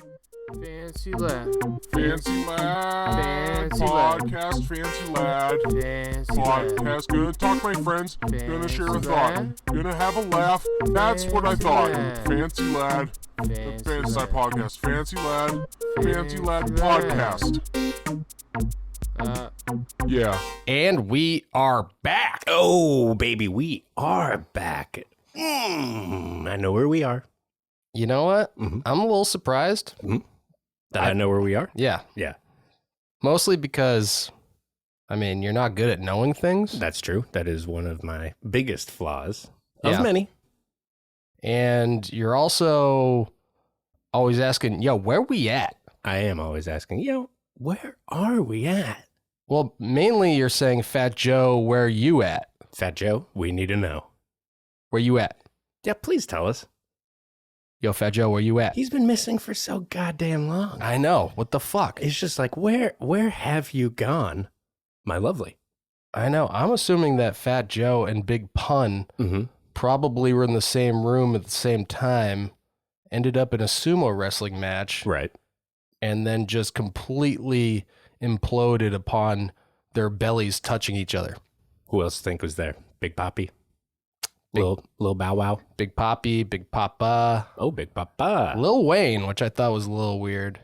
Fancy lad. Fancy lad. Fancy lad. Podcast. Fancy lad. Fancy lad. Podcast. Gonna talk to my friends. Gonna share a Fancy thought. lad. Gonna have a laugh. That's what I Fancy thought. lad. Fancy lad. The Fancy Fancy lad. Podcast. Fancy lad. Fancy lad Fancy lad. podcast. Yeah. And we are back. Oh, baby, we are back. I know where we are. You know what? Mhm. I'm a little surprised. That I know where we are? Yeah. Yeah, Mostly because, I mean, you're not good at knowing things. that's true. That is one of my biggest flaws of Yeah. many. And you're also always asking, yo, where we at? I am always asking, where are we at? Well, mainly you're saying, Fat Joe, where you at? Fat Joe, we need to know. Where you at? Yeah, please tell us. Yo, Fat Joe, where you at? He's been missing for so goddamn long. I know. What the fuck? It's just like, where have you gone, my lovely? I know. I'm assuming that Fat Joe and Big Pun Mm-hmm. probably were in the same room at the same time, ended up in a sumo wrestling match, Right. and then just completely imploded upon their bellies touching each other. Who else think was there? Big Poppy? Big- Little Bow Wow? Big Poppy, Big Papa, Oh, Big Papa. Lil Wayne, which I thought was a little weird.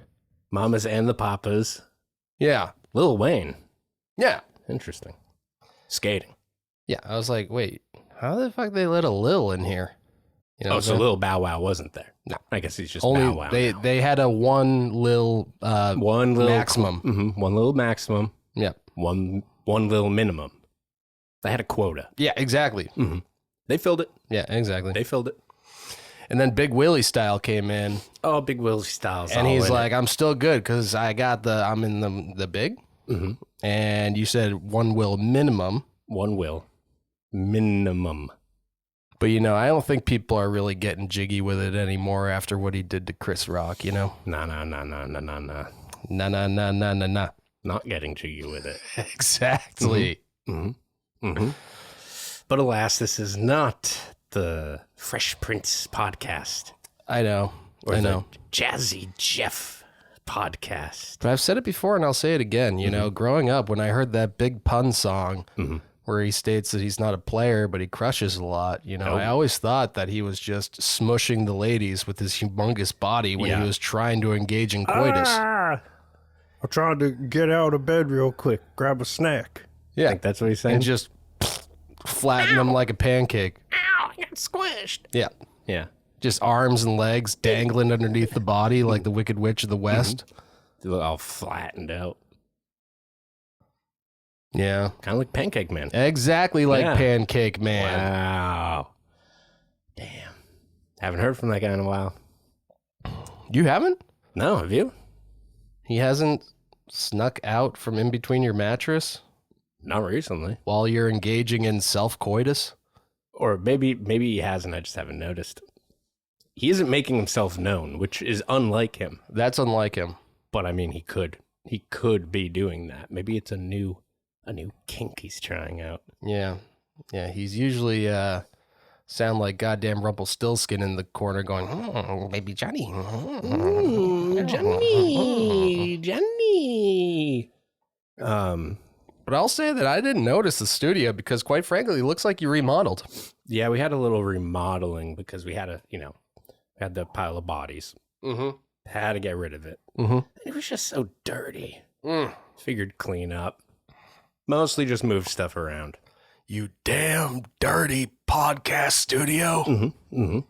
Mamas and the Papas. Yeah. Lil Wayne. Yeah. Interesting. Skating. Yeah. I was like, wait, how the fuck they let a Lil in here? You know, Oh, so Lil Bow Wow wasn't there. No. I guess he's just only Bow Wow. now. they had a one Lil one little maximum. One little maximum. Yep. One little minimum. They had a quota. Yeah, exactly. They filled it. Yeah, exactly. They filled it. And then Big Willie Style came in, Oh, Big Willie Styles. and all he's in like, "I'm still good because I'm in the big." Mhm. And you said one will minimum, one will minimum. but I don't think people are really getting jiggy with it anymore after what he did to Chris Rock. Nah. Nah, nah, nah, nah, nah, nah. Not getting to you with it. Exactly. But alas, this is not the Fresh Prince podcast I know. or I the know. Jazzy Jeff podcast. But I've said it before, and I'll say it again. Growing up, when I heard that Big Pun song where he states that he's not a player, but he crushes a lot, I always thought that he was just smushing the ladies with his humongous body when Yeah. he was trying to engage in coitus. I'm trying to get out of bed real quick, grab a snack. Yeah. I think that's what he's saying. And just flatten them like a pancake. Ow, I got squished. Yeah. Yeah. Just arms and legs dangling underneath the body like the Wicked Witch of the West. They look all flattened out. Yeah. Kind of like Pancake Man. Exactly like Yeah. Pancake Man. Wow. Damn. Haven't heard from that guy in a while. You haven't? No, have you? He hasn't snuck out from in between your mattress Not recently. while you're engaging in self-coitus? Or maybe he hasn't, I just haven't noticed. He isn't making himself known, which is unlike him. That's unlike him. But I mean, he could be doing that. Maybe it's a new kink he's trying out. Yeah. Yeah, he's usually sound like goddamn Rumpelstiltskin in the corner going, baby Johnny. Johnny. But I'll say that I didn't notice the studio because, quite frankly, it looks like you remodeled. Yeah, we had a little remodeling because we had had the pile of bodies. Mm-hmm. Had to get rid of it. Mm-hmm. It was just so dirty. Figured clean up. Mostly just move stuff around. You damn dirty podcast studio. Mm-hmm.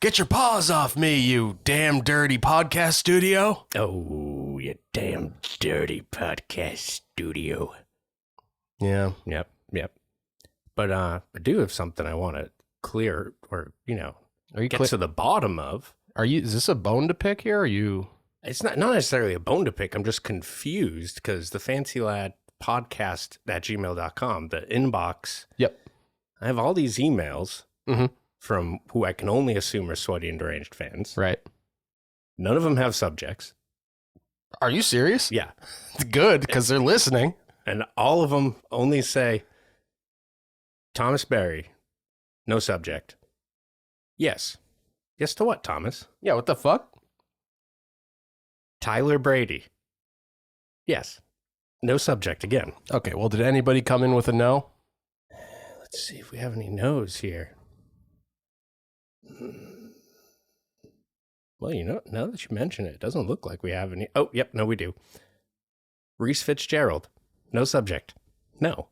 Get your paws off me, you damn dirty podcast studio. Oh, you damn dirty podcast studio. Yeah. Yep. But I do have something I want to clear or, Are you get to the bottom of. Is this a bone to pick here? Or are you? It's not necessarily a bone to pick. I'm just confused because the Fancy Lad podcast at gmail.com, the inbox. Yep. I have all these emails Mm-hmm. from who I can only assume are sweaty and deranged fans. Right. None of them have subjects. Are you serious? Yeah. Good, because they're listening. And all of them only say, Thomas Berry, no subject. Yes. Yes to what, Thomas? Yeah, what the fuck? Tyler Brady. Yes. No subject again. Okay, well, did anybody come in with a no? Let's see if we have any no's here. Well, now that you mention it, it doesn't look like we have any. Oh, yep, no, we do. Reese Fitzgerald. No subject. No.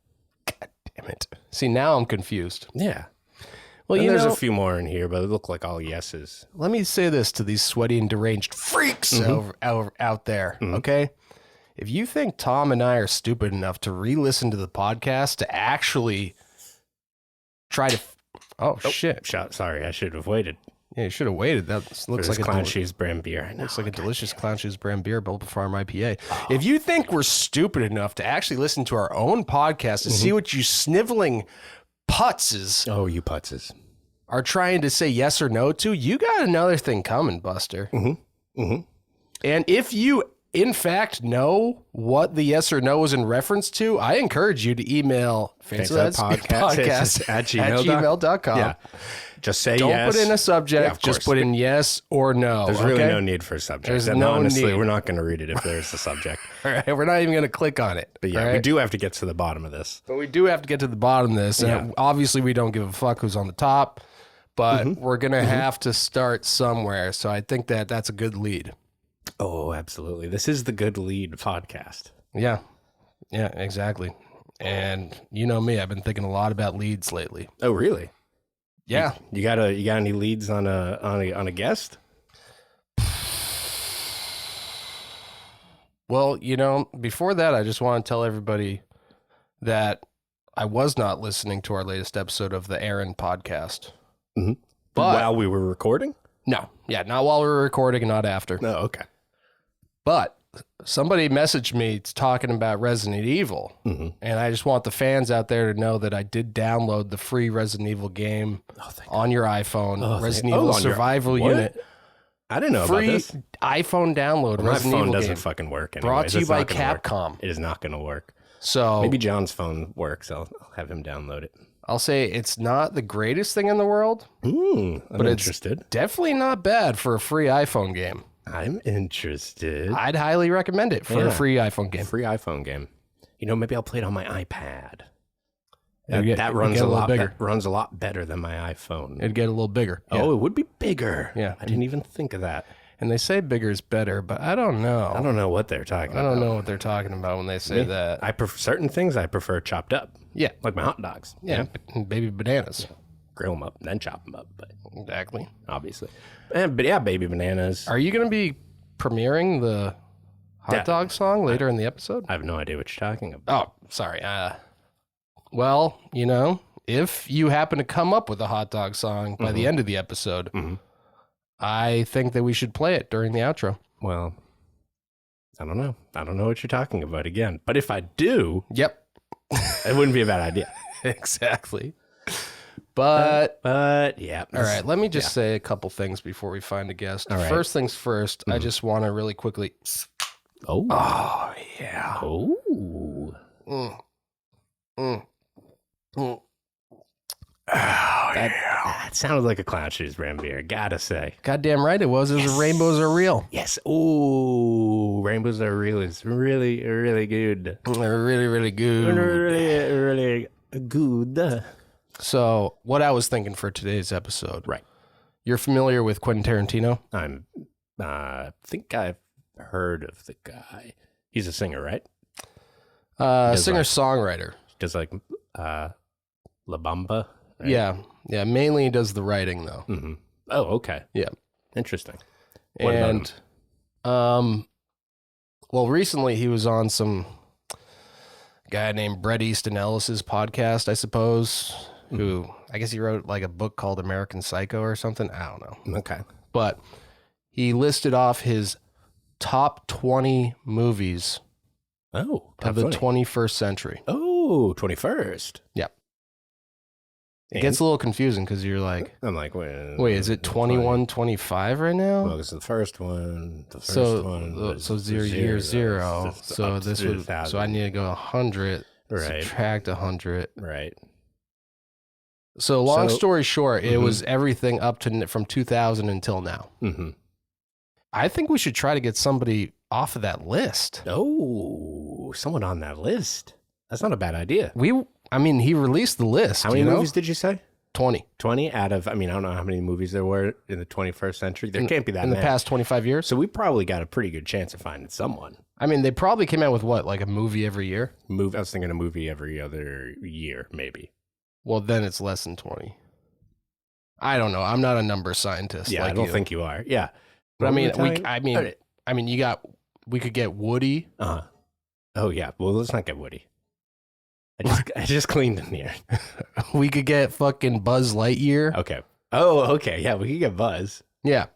God damn it. See, now I'm confused. Yeah. Well, And there's a few more in here, but it look like all yeses. Let me say this to these sweaty and deranged freaks out there, okay? If you think Tom and I are stupid enough to re-listen to the podcast to actually try to... shit. Sorry, I should have waited. Yeah, you should have waited. That looks like a Clown Shoes brand beer. I know. Looks like a delicious Clown Shoes brand beer, Built Farm IPA. If you think we're stupid enough to actually listen to our own podcast to see what you sniveling putzes You putzes. are trying to say yes or no to, you got another thing coming, Buster. And if you, in fact, know what the yes or no is in reference to, I encourage you to email podcast at gmail.com. Yeah. Just say Don't yes. put in a subject. Yeah, of just course. put in yes or no. There's really no need for a subject. There's And no honestly, need. we're not going to read it if there's a subject. All right, we're not even going to click on it. But yeah, all we right? do have to get to the bottom of this. But we do have to get to the bottom of this. And obviously, we don't give a fuck who's on the top, but we're going to have to start somewhere. So I think that's a good lead. Oh, absolutely. This is the Good Lead podcast. Yeah. Yeah, exactly. And you know me, I've been thinking a lot about leads lately. Oh, really? Yeah. You got any leads on a guest? Well, before that, I just want to tell everybody that I was not listening to our latest episode of the Aaron podcast. But while we were recording? No. Yeah, not while we were recording, not after. No, okay. But somebody messaged me talking about Resident Evil, and I just want the fans out there to know that I did download the free Resident Evil game on your iPhone, Resident Evil Survival Unit. I didn't know Free about this. iPhone download. My Resident phone Evil doesn't game. fucking work anyways. Brought to you It's by not gonna work. Capcom. It is not going to work. So Maybe John's phone works. I'll have him download it. I'll say it's not the greatest thing in the world, I'm interested. definitely not bad for a free iPhone game. I'm interested. I'd highly recommend it for a free iPhone game. Free iPhone game. Maybe I'll play it on my iPad. It'd That get runs a a little lot. bigger. That runs a lot better than my iPhone. It'd get a little bigger. Yeah. Oh, it would be bigger. Yeah. I didn't even think of that. And they say bigger is better, but I don't know. I don't know what they're talking I about. don't know what they're talking about when they say that. I prefer certain things. I prefer chopped up, Yeah. like my hot dogs. Yeah. Baby bananas. Grill them up, then chop them up. But Exactly. obviously, but yeah, baby bananas. Are you going to be premiering the hot dog song later in the episode? I have no idea what you're talking about. Oh, sorry. Well, if you happen to come up with a hot dog song by the end of the episode, I think that we should play it during the outro. Well, I don't know. I don't know what you're talking about again. But if I do, Yep. it wouldn't be a bad idea. Exactly. But Yeah. all right, let me just say a couple things before we find a guest. All right. First things first, I just want to really quickly. Oh. Oh yeah. Oh. Mm. Mm. Mm. That sounded like a Clown Shoes brand beer. Gotta say. Goddamn right it was. It was rainbows are real. Yes. Ooh, rainbows are real. It's really, really good. They're really, really good. Really, really good. So, what I was thinking for today's episode. Right. You're familiar with Quentin Tarantino? I think I've heard of the guy. He's a singer, right? Singer-songwriter. Does like La Bamba? Right? Yeah. Yeah. Mainly he does the writing, though. Mm-hmm. Oh, okay. Yeah. Interesting. What about him? Well, recently he was on some guy named Bret Easton Ellis's podcast, I suppose, who I guess he wrote like a book called American Psycho or something. I don't know. Okay. But he listed off his top 20 movies Oh, of the 21st century. Oh, 21st. Yeah. It gets a little confusing because you're like, I'm like, wait, is it 21, 25 right now? Well, it's the first one. The first So, one. Was so year zero. So up to this would, 2000. so I need to go 100, Right. subtract 100. Right. So long So- story short, it was everything up to from 2000 until now. Mm-hmm. I think we should try to get somebody off of that list. Oh, someone on that list. That's not a bad idea. He released the list. How many movies did you say? 20. 20 out of, I don't know how many movies there were in the 21st century. There can't be that in many. the past 25 years. So we probably got a pretty good chance of finding someone. They probably came out with what, like a movie every year? I was thinking a movie every other year, maybe. Well, then it's less than 20. I don't know. I'm not a number scientist. Yeah, like I don't you. think you are. Yeah. But What we could get Woody. Oh, yeah. Well, let's not get Woody. I just cleaned in here. We could get fucking Buzz Lightyear. Okay. Oh, okay. Yeah, we could get Buzz. Yeah.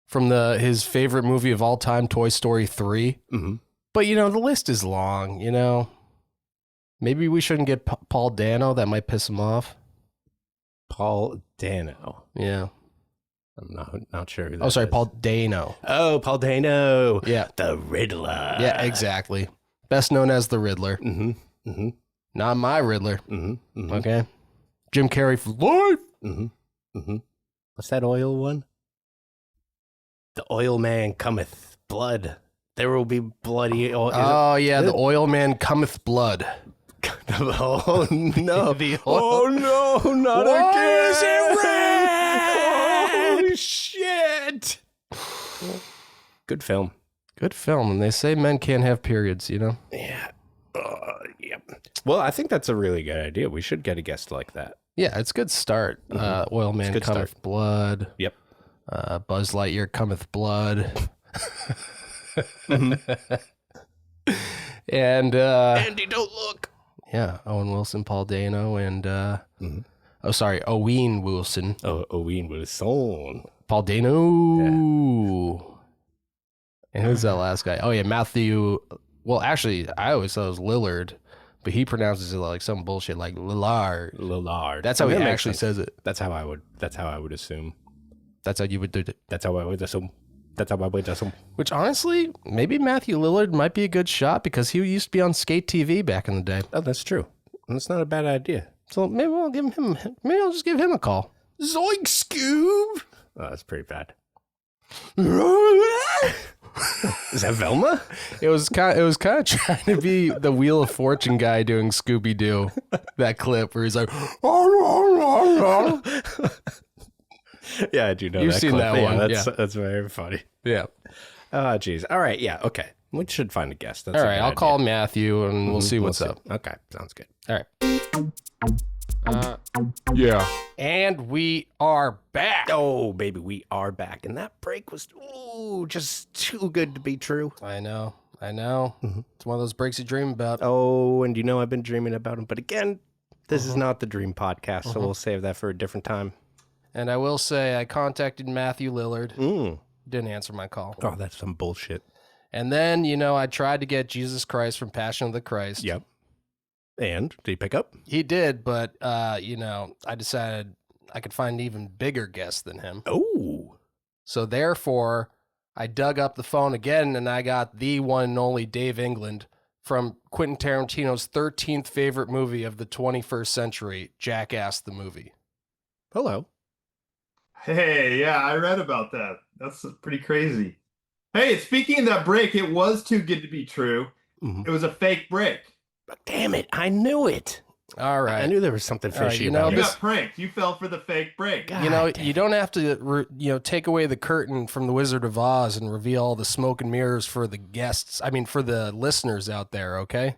From his favorite movie of all time, Toy Story 3. Mm-hmm. But, the list is long, Maybe we shouldn't get Paul Dano. That might piss him off. Paul Dano. Yeah. I'm not sure who that is. Paul Dano. Oh, Paul Dano. Yeah. The Riddler. Yeah, exactly. Best known as the Riddler. Mm-hmm. Mm-hmm. Not my Riddler. Mm-hmm. Mm-hmm. Okay. Jim Carrey for life. Mm-hmm. Mm-hmm. What's that oil one? The oil man cometh blood. There will be bloody oil. The oil man cometh blood. Oh no! Oh no! Not Why again! is it red? Oh shit! Good film. Good film, and they say men can't have periods. Yeah. Yep. Well, I think that's a really good idea. We should get a guest like that. Yeah, it's a good start. Oil man cometh blood. Yep. Buzz Lightyear cometh blood. And Andy, don't look. Yeah, Owen Wilson, Paul Dano, and Owen Wilson. Oh, Owen Wilson. Paul Dano. And who's that last guy? Oh yeah, Matthew. Well, actually, I always thought it was Lillard, but he pronounces it like some bullshit like Lillard. Lillard. That's how he actually says it. That's how I would assume. That's how you would do it. That's how I would assume. That's how I would assume. Which honestly, maybe Matthew Lillard might be a good shot because he used to be on Skate TV back in the day. Oh, that's true. That's not a bad idea. So maybe I'll just give him a call. Zoink, Scoob. Oh, that's pretty bad. Is that Velma? It was kind of trying to be the Wheel of Fortune guy doing Scooby Doo. That clip where he's like, yeah, I do know. You've that seen clip. that one. That's very funny. Yeah. Oh, geez. All right. Yeah. Okay. We should find a guest. That's all a right. good I'll idea. call Matthew and we'll see what's up. Okay. Sounds good. All right. Yeah. And we are back. Oh, baby, we are back. And that break was just too good to be true. I know. It's one of those breaks you dream about. Oh, and I've been dreaming about him. But again, this is not the Dream Podcast, so we'll save that for a different time. And I will say I contacted Matthew Lillard. Didn't answer my call. Oh, that's some bullshit. And then, I tried to get Jesus Christ from Passion of the Christ. Yep. And did he pick up? He did, but, I decided I could find an even bigger guest than him. Oh. So therefore, I dug up the phone again, and I got the one and only Dave England from Quentin Tarantino's 13th favorite movie of the 21st century, JackAss the movie. Hello. Hey, yeah, I read about that. That's pretty crazy. Hey, speaking of that break, it was too good to be true. Mm-hmm. It was a fake break. Damn it. I knew it. All right. I knew there was something fishy you about know, it. You got pranked. You fell for the fake break. God. You don't have to, take away the curtain from The Wizard of Oz and reveal all the smoke and mirrors for the guests. I mean, for the listeners out there, okay?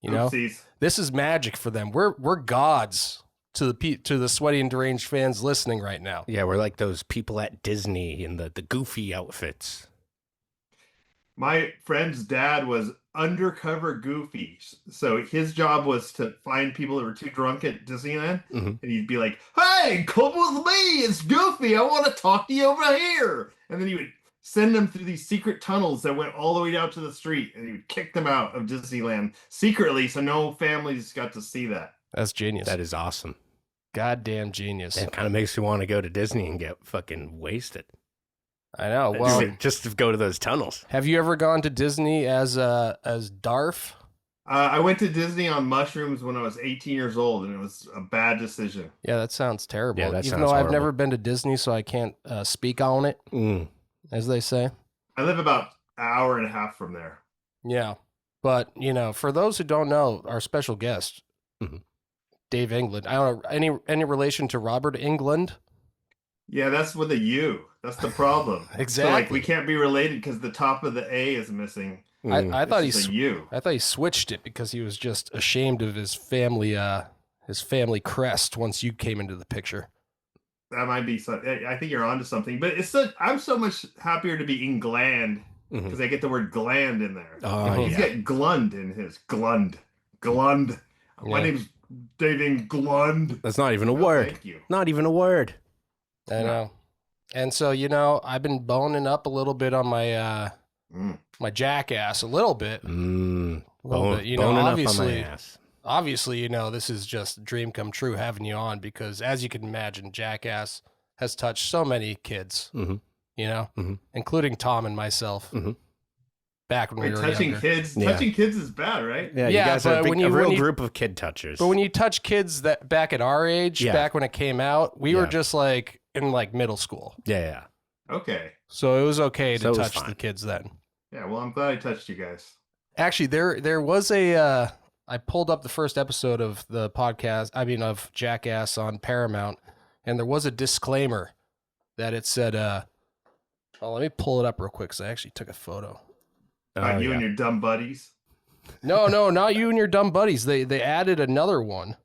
Oopsies. This is magic for them. We're gods to the sweaty and deranged fans listening right now. Yeah, we're like those people at Disney in the goofy outfits. My friend's dad was undercover Goofy. So his job was to find people that were too drunk at Disneyland. Mm-hmm. And he'd be like, hey, come with me. It's Goofy. I want to talk to you over here. And then he would send them through these secret tunnels that went all the way down to the street. And he would kick them out of Disneyland secretly so no families got to see that. That's genius. That is awesome. Goddamn genius. It kind of makes you want to go to Disney and get fucking wasted. I know. Well, just to go to those tunnels. have you ever gone to Disney as Darf? I went to Disney on mushrooms when I was 18 years old, and it was a bad decision. Yeah, that sounds terrible. Yeah, that Even sounds though I've horrible. never been to Disney, so I can't speak on it, as they say. I live about hour and a half from there. Yeah. But, for those who don't know, our special guest, Mhm. Dave England, I don't know, any relation to Robert England? Yeah, that's with a U. That's the problem. Exactly. So like we can't be related because the top of the A is missing. I thought It's just a U. I thought he switched it because he was just ashamed of his family crest once you came into the picture. That might be. I think you're onto something. But I'm so much happier to be England because I get the word gland in there. Oh, He's yeah. got Glund in his Glund. My name's David Glund. That's not even a Oh, word. Thank you. Not even a word. I know. And so, I've been boning up a little bit on my my JackAss a little bit. A little bit. Boning Obviously, up on my ass. obviously, this is just a dream come true having you on because, as you can imagine, JackAss has touched so many kids, including Tom and myself. Back when we were touching younger. kids. Yeah. Touching kids is bad, right? Yeah, you Yeah, guys are but a real group of kid touchers. But when you touch kids that back at our age, back when it came out, we were just like in like middle school. Yeah. Okay. So it was okay So to it was touch fine. the kids then. Yeah, well, I'm glad I touched you guys. Actually, there was I pulled up the first episode of the podcast, of JackAss on Paramount, and there was a disclaimer that it said, let me pull it up real quick because I actually took a photo. About you and your dumb buddies. No, not you and your dumb buddies. They added another one.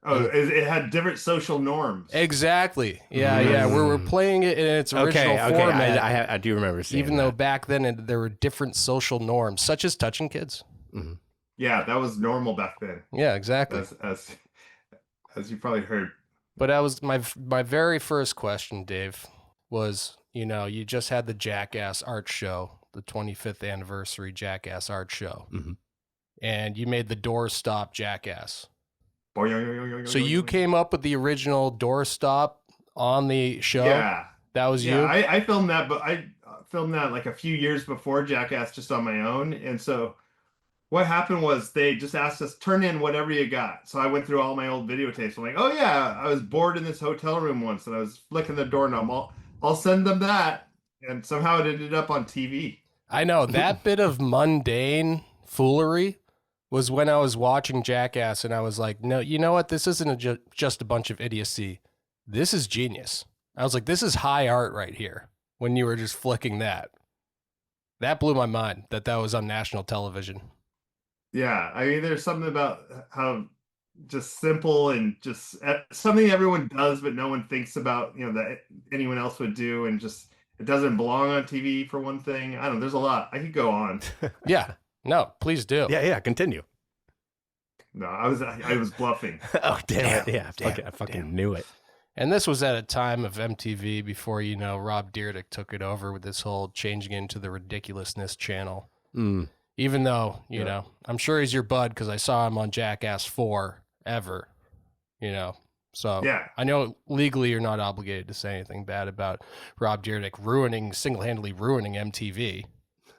Oh, it had different social norms. Exactly. Yeah. We're playing it in its original format. I do remember seeing even though back then there were different social norms, such as touching kids. Yeah, that was normal back then. Yeah, exactly. As you probably heard. But that was my very first question, Dave, was, you just had the JackAss art show, the 25th anniversary JackAss art show. And you made the doorstop JackAss. So you came up with the original doorstop on the show? Yeah. That was you? I filmed that, but I filmed that like a few years before JackAss just on my own. And so what happened was they just asked us, turn in whatever you got. So I went through all my old videotapes. I'm like, oh yeah, I was bored in this hotel room once and I was flicking the doorknob. I'll send them that. And somehow it ended up on TV. I know. That bit of mundane foolery was when I was watching JackAss and I was like, no, you know what? This isn't just a bunch of idiocy. This is genius. I was like, this is high art right here when you were just flicking that. That blew my mind that was on national television. Yeah, I mean, there's something about how just simple and just something everyone does, but no one thinks about, that anyone else would do. And just, it doesn't belong on TV for one thing. I don't know. There's a lot. I could go on. Yeah. No, please do. Yeah, continue. No, I was bluffing. Oh, damn it. Yeah, I fucking knew it. And this was at a time of MTV before, Rob Dyrdek took it over with this whole changing into the ridiculousness channel. Even though, I'm sure he's your bud because I saw him on JackAss 4 ever, So yeah. I know legally you're not obligated to say anything bad about Rob Dyrdek single-handedly ruining MTV.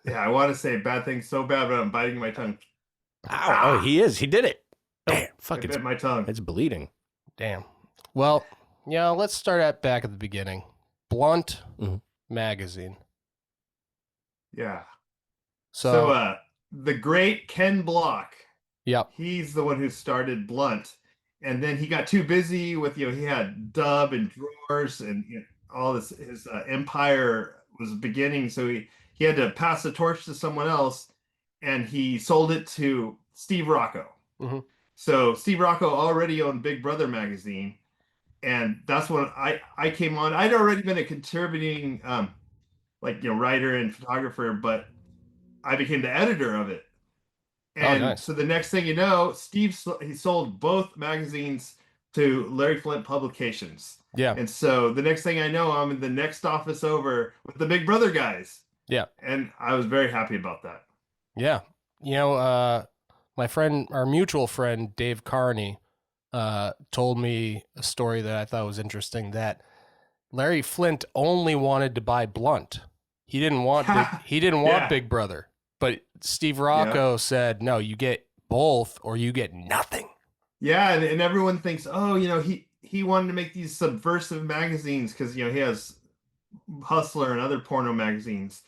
Yeah, I want to say bad things so bad, but I'm biting my tongue. Ow. Oh, he is. He did it. Damn. Fuck, I bit my tongue. it's bleeding. Damn. Well, let's start back at the beginning. Blunt magazine. Yeah. So the great Ken Block. Yep. He's the one who started Blunt. And then he got too busy with, he had Dub and Drawers and all this, his empire was beginning. So he had to pass the torch to someone else and he sold it to Steve Rocco. So Steve Rocco already owned Big Brother magazine. And that's when I came on. I'd already been a contributing, writer and photographer, but I became the editor of it. And nice. So the next thing you know, he sold both magazines to Larry Flint Publications. Yeah. And so the next thing I know, I'm in the next office over with the Big Brother guys. Yeah. And I was very happy about that. Yeah. My friend, our mutual friend, Dave Carney, told me a story that I thought was interesting, that Larry Flint only wanted to buy Blunt. He didn't want Big Brother. But Steve Rocco said, no, you get both or you get nothing. Yeah, and everyone thinks, he wanted to make these subversive magazines because, he has Hustler and other porno magazines.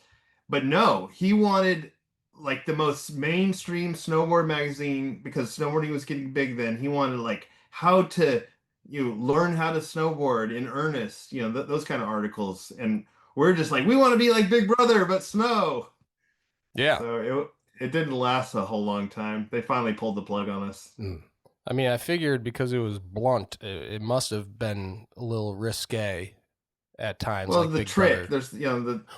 But no, he wanted like the most mainstream snowboard magazine because snowboarding was getting big then. He wanted like how to learn how to snowboard in earnest, those kind of articles. And we're just like, we want to be like Big Brother, but snow. Yeah. So it didn't last a whole long time. They finally pulled the plug on us. I mean, I figured because it was blunt, it must have been a little risque at times. Well, like the Big trick, Brother. there's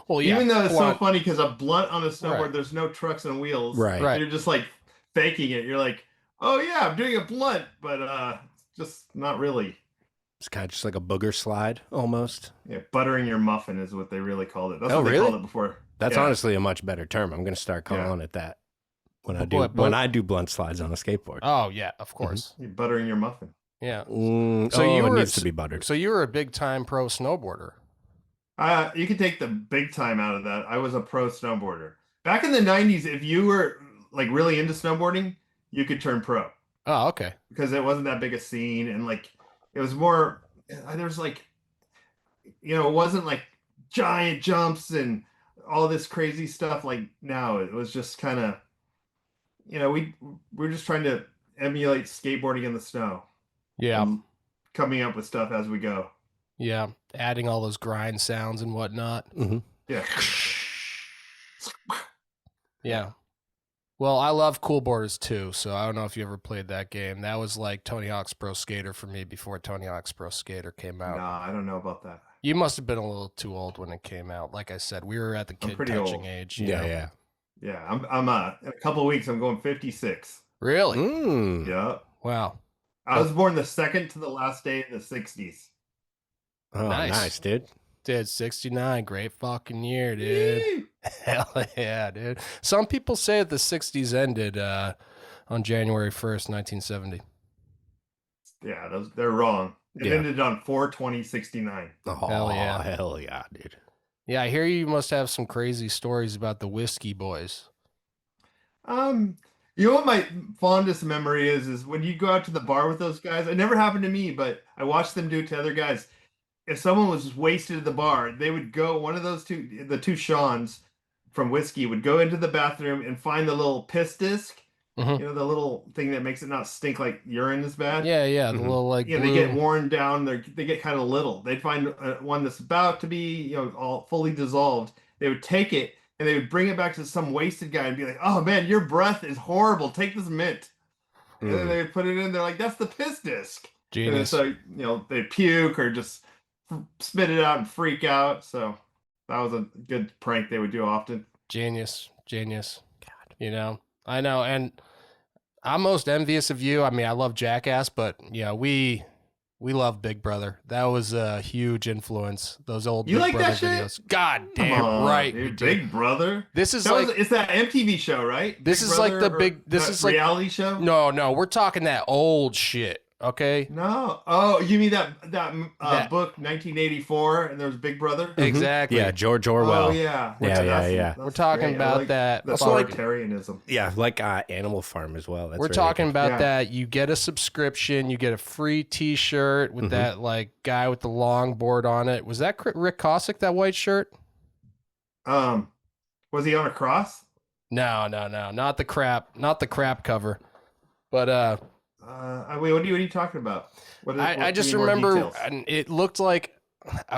Well, yeah, even though it's blunt. so funny because a blunt on a snowboard, Right. there's no trucks and wheels. Right. Right. You're just like faking it. You're like, oh yeah, I'm doing a blunt, but just not really. It's kind of just like a booger slide almost. Yeah, buttering your muffin is what they really called it. That's Oh, what they really? called it before. That's Yeah. honestly a much better term. I'm going to start calling it that when I do What, when I do blunt slides on a skateboard. Oh yeah, of course. You're buttering your muffin. Yeah. So you it were- needs to be buttered. So you were a big time pro snowboarder. You could take the big time out of that. I was a pro snowboarder. Back in the 90s, if you were like really into snowboarding, you could turn pro Oh, okay. because it wasn't that big a scene and like it was more there's like it wasn't like giant jumps and all this crazy stuff like now. It was just kind of we're just trying to emulate skateboarding in the snow. Yeah. and coming up with stuff as we go. Yeah. Adding all those grind sounds and whatnot. Yeah. Yeah. Well, I love Cool Boarders too, so I don't know if you ever played that game. That was like Tony Hawk's Pro Skater for me before Tony Hawk's Pro Skater came out. Nah, I don't know about that. You must have been a little too old when it came out. Like I said, we were at the I'm kid pretty touching old. age. you Yeah, know? yeah. Yeah, I'm in a couple of weeks I'm going 56. Really? Mm. Yeah. Wow. I was born the second to the last day in the 60s. Oh, Nice. nice, dude. Dude, 69, great fucking year, dude. Yee! Hell yeah, dude. Some people say that the 60s ended on January 1st, 1970. Yeah, they're wrong. It Yeah. ended on 4/20/69. Oh, Hell yeah. Hell yeah, dude. Yeah, I hear you must have some crazy stories about the Whiskey Boys. You know what my fondest memory is when you go out to the bar with those guys. It never happened to me, but I watched them do it to other guys. If someone was wasted at the bar, they would go, one of those the two Seans from Whiskey would go into the bathroom and find the little piss disc, Mhm. the little thing that makes it not stink like urine is bad. Yeah, yeah, the Mhm. little like They blue- get worn down. They get kind of little. They'd find one that's about to be, all fully dissolved. They would take it and they would bring it back to some wasted guy and be like, "Oh man, your breath is horrible. Take this mint." And then Mm. they would put it in. They're like, "That's the piss disc." And then Genius. so they puke or just spit it out and freak out. So that was a good prank they would do often. Genius. God. I know, and I'm most envious of you. I mean, I love JackAss, but we love Big Brother. That was a huge influence. Those old You Big like Brother that shit? videos. God Come damn on, right, dude. we do. Big Brother. This is That like was, it's that MTV show, right? This Big is like Brother the or big- this that is like- reality show. no, we're talking that old shit. Okay. No. Oh, you mean that That- book 1984 and there was Big Brother? Exactly. Yeah, George Orwell. Oh yeah. Yeah, That's- yeah. that's We're talking great. I about like that. The Also, like- authoritarianism. Yeah, like Animal Farm as well. That's We're really talking good. about Yeah. that. You get a subscription. You get a free T-shirt with Mhm. that like guy with the long board on it. Was that Rick Cossack? That white shirt? Was he on a cross? No, not the crap cover. But Wait, what are you talking about? I just give me more remember, details. and it looked like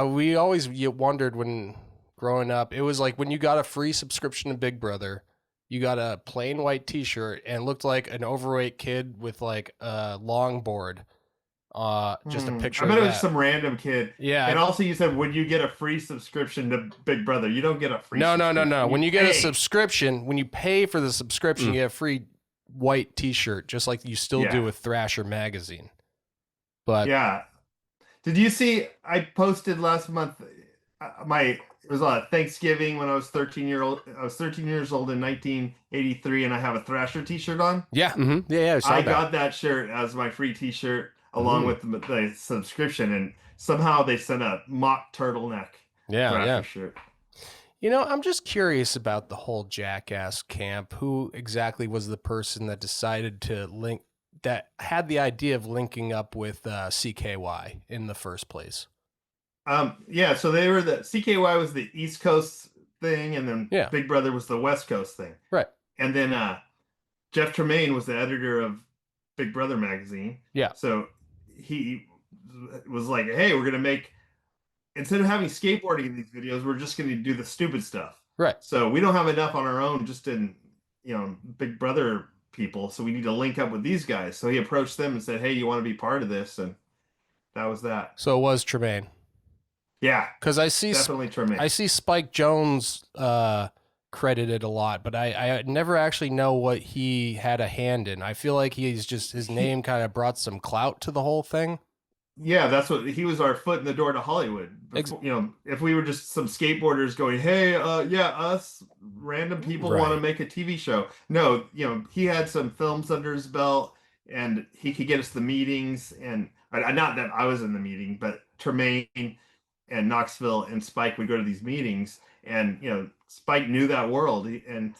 we always wondered when growing up. It was like when you got a free subscription to Big Brother, you got a plain white T-shirt, and it looked like an overweight kid with like a longboard. Just a picture. I bet of it was that. some random kid. Yeah. And also, you said, would you get a free subscription to Big Brother? You don't get a free. No. subscription. When you get a pay. subscription, when you pay for the subscription, you get a free white T-shirt, just like you still do Yeah. with Thrasher magazine. But Yeah. Did you see? I posted last month. It was on Thanksgiving when I was 13 years old in 1983, and I have a Thrasher T-shirt on. yeah, Mhm. Yeah, I saw I that. got that shirt as my free T-shirt along with the subscription, and somehow they sent a mock turtleneck Thrasher shirt. I'm just curious about the whole JackAss camp. Who exactly was the person that decided to that had the idea of linking up with CKY in the first place? Yeah, so they were CKY was the East Coast thing, and then Yeah. Big Brother was the West Coast thing. Right. And then Jeff Tremaine was the editor of Big Brother magazine. Yeah. So he was like, hey, we're gonna make, instead of having skateboarding in these videos, we're just gonna do the stupid stuff. Right. So we don't have enough on our own just in, Big Brother people, so we need to link up with these guys. So he approached them and said, hey, you want to be part of this? And that was that. So it was Tremaine. Yeah, Because I see definitely Tremaine. I see Spike Jones credited a lot, but I never actually know what he had a hand in. I feel like his name kind of brought some clout to the whole thing. Yeah, that's what he was, our foot in the door to Hollywood. If we were just some skateboarders going, hey, us random people Right. want to make a TV show. No, he had some films under his belt, and he could get us the meetings. And not that I was in the meeting, but Tremaine and Knoxville and Spike would go to these meetings, and Spike knew that world, and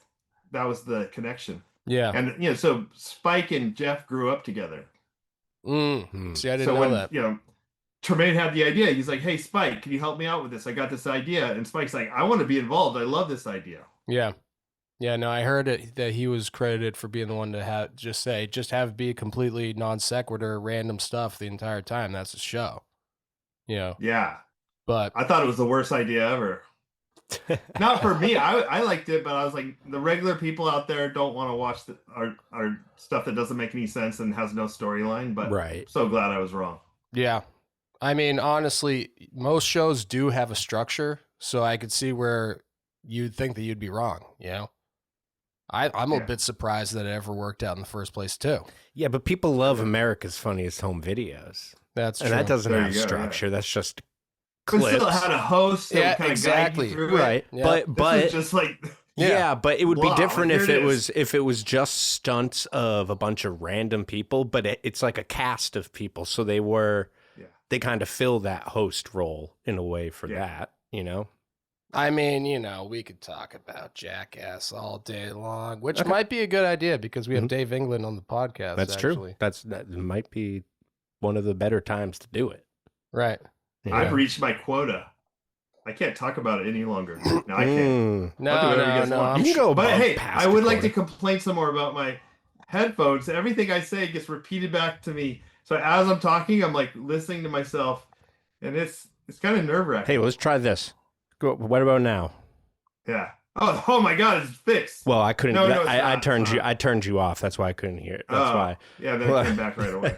that was the connection. Yeah. And so Spike and Jeff grew up together. See, I didn't So know when that. Tremaine had the idea, he's like, hey Spike, can you help me out with this? I got this idea. And Spike's like, I want to be involved, I love this idea. Yeah. Yeah, no, I heard that he was credited for being the one to have be completely non sequitur, random stuff the entire time. That's a show. Yeah, But I thought it was the worst idea ever. Not for me, I liked it, but I was like, the regular people out there don't want to watch our stuff that doesn't make any sense and has no storyline. But Right. I'm so glad I was wrong. yeah, I mean, honestly, most shows do have a structure, so I could see where you'd think that you'd be wrong. I'm a bit surprised that it ever worked out in the first place too. Yeah, but people love America's Funniest Home Videos. That's true. And that doesn't There have you go, structure. That's just But clips. still had a host that Yeah, would kind exactly. of guide you through Right. it. Yeah. But This is just like yeah, but it would be Wow, different here if it it is. was just stunts of a bunch of random people, but it's like a cast of people, so they kind of fill that host role in a way for that, I mean, we could talk about JackAss all day long, which might be a good idea because we have Dave England on the podcast. That's actually. true. That might be one of the better times to do it. Right. I've reached my quota. I can't talk about it any longer. No, I can't. No, I'll do whatever you guys no. want. You can go But above hey, past I would the like to quota. complain some more about my headphones. Everything I say gets repeated back to me. So as I'm talking, I'm like listening to myself, and it's kind of nerve wracking. Hey, let's try this. What about now? Yeah. Oh my God, it's fixed. Well, I couldn't. No, it's I not. turned It's you. not. I turned you off. That's why I couldn't hear it. That's Oh, why. Yeah, then it came back right away.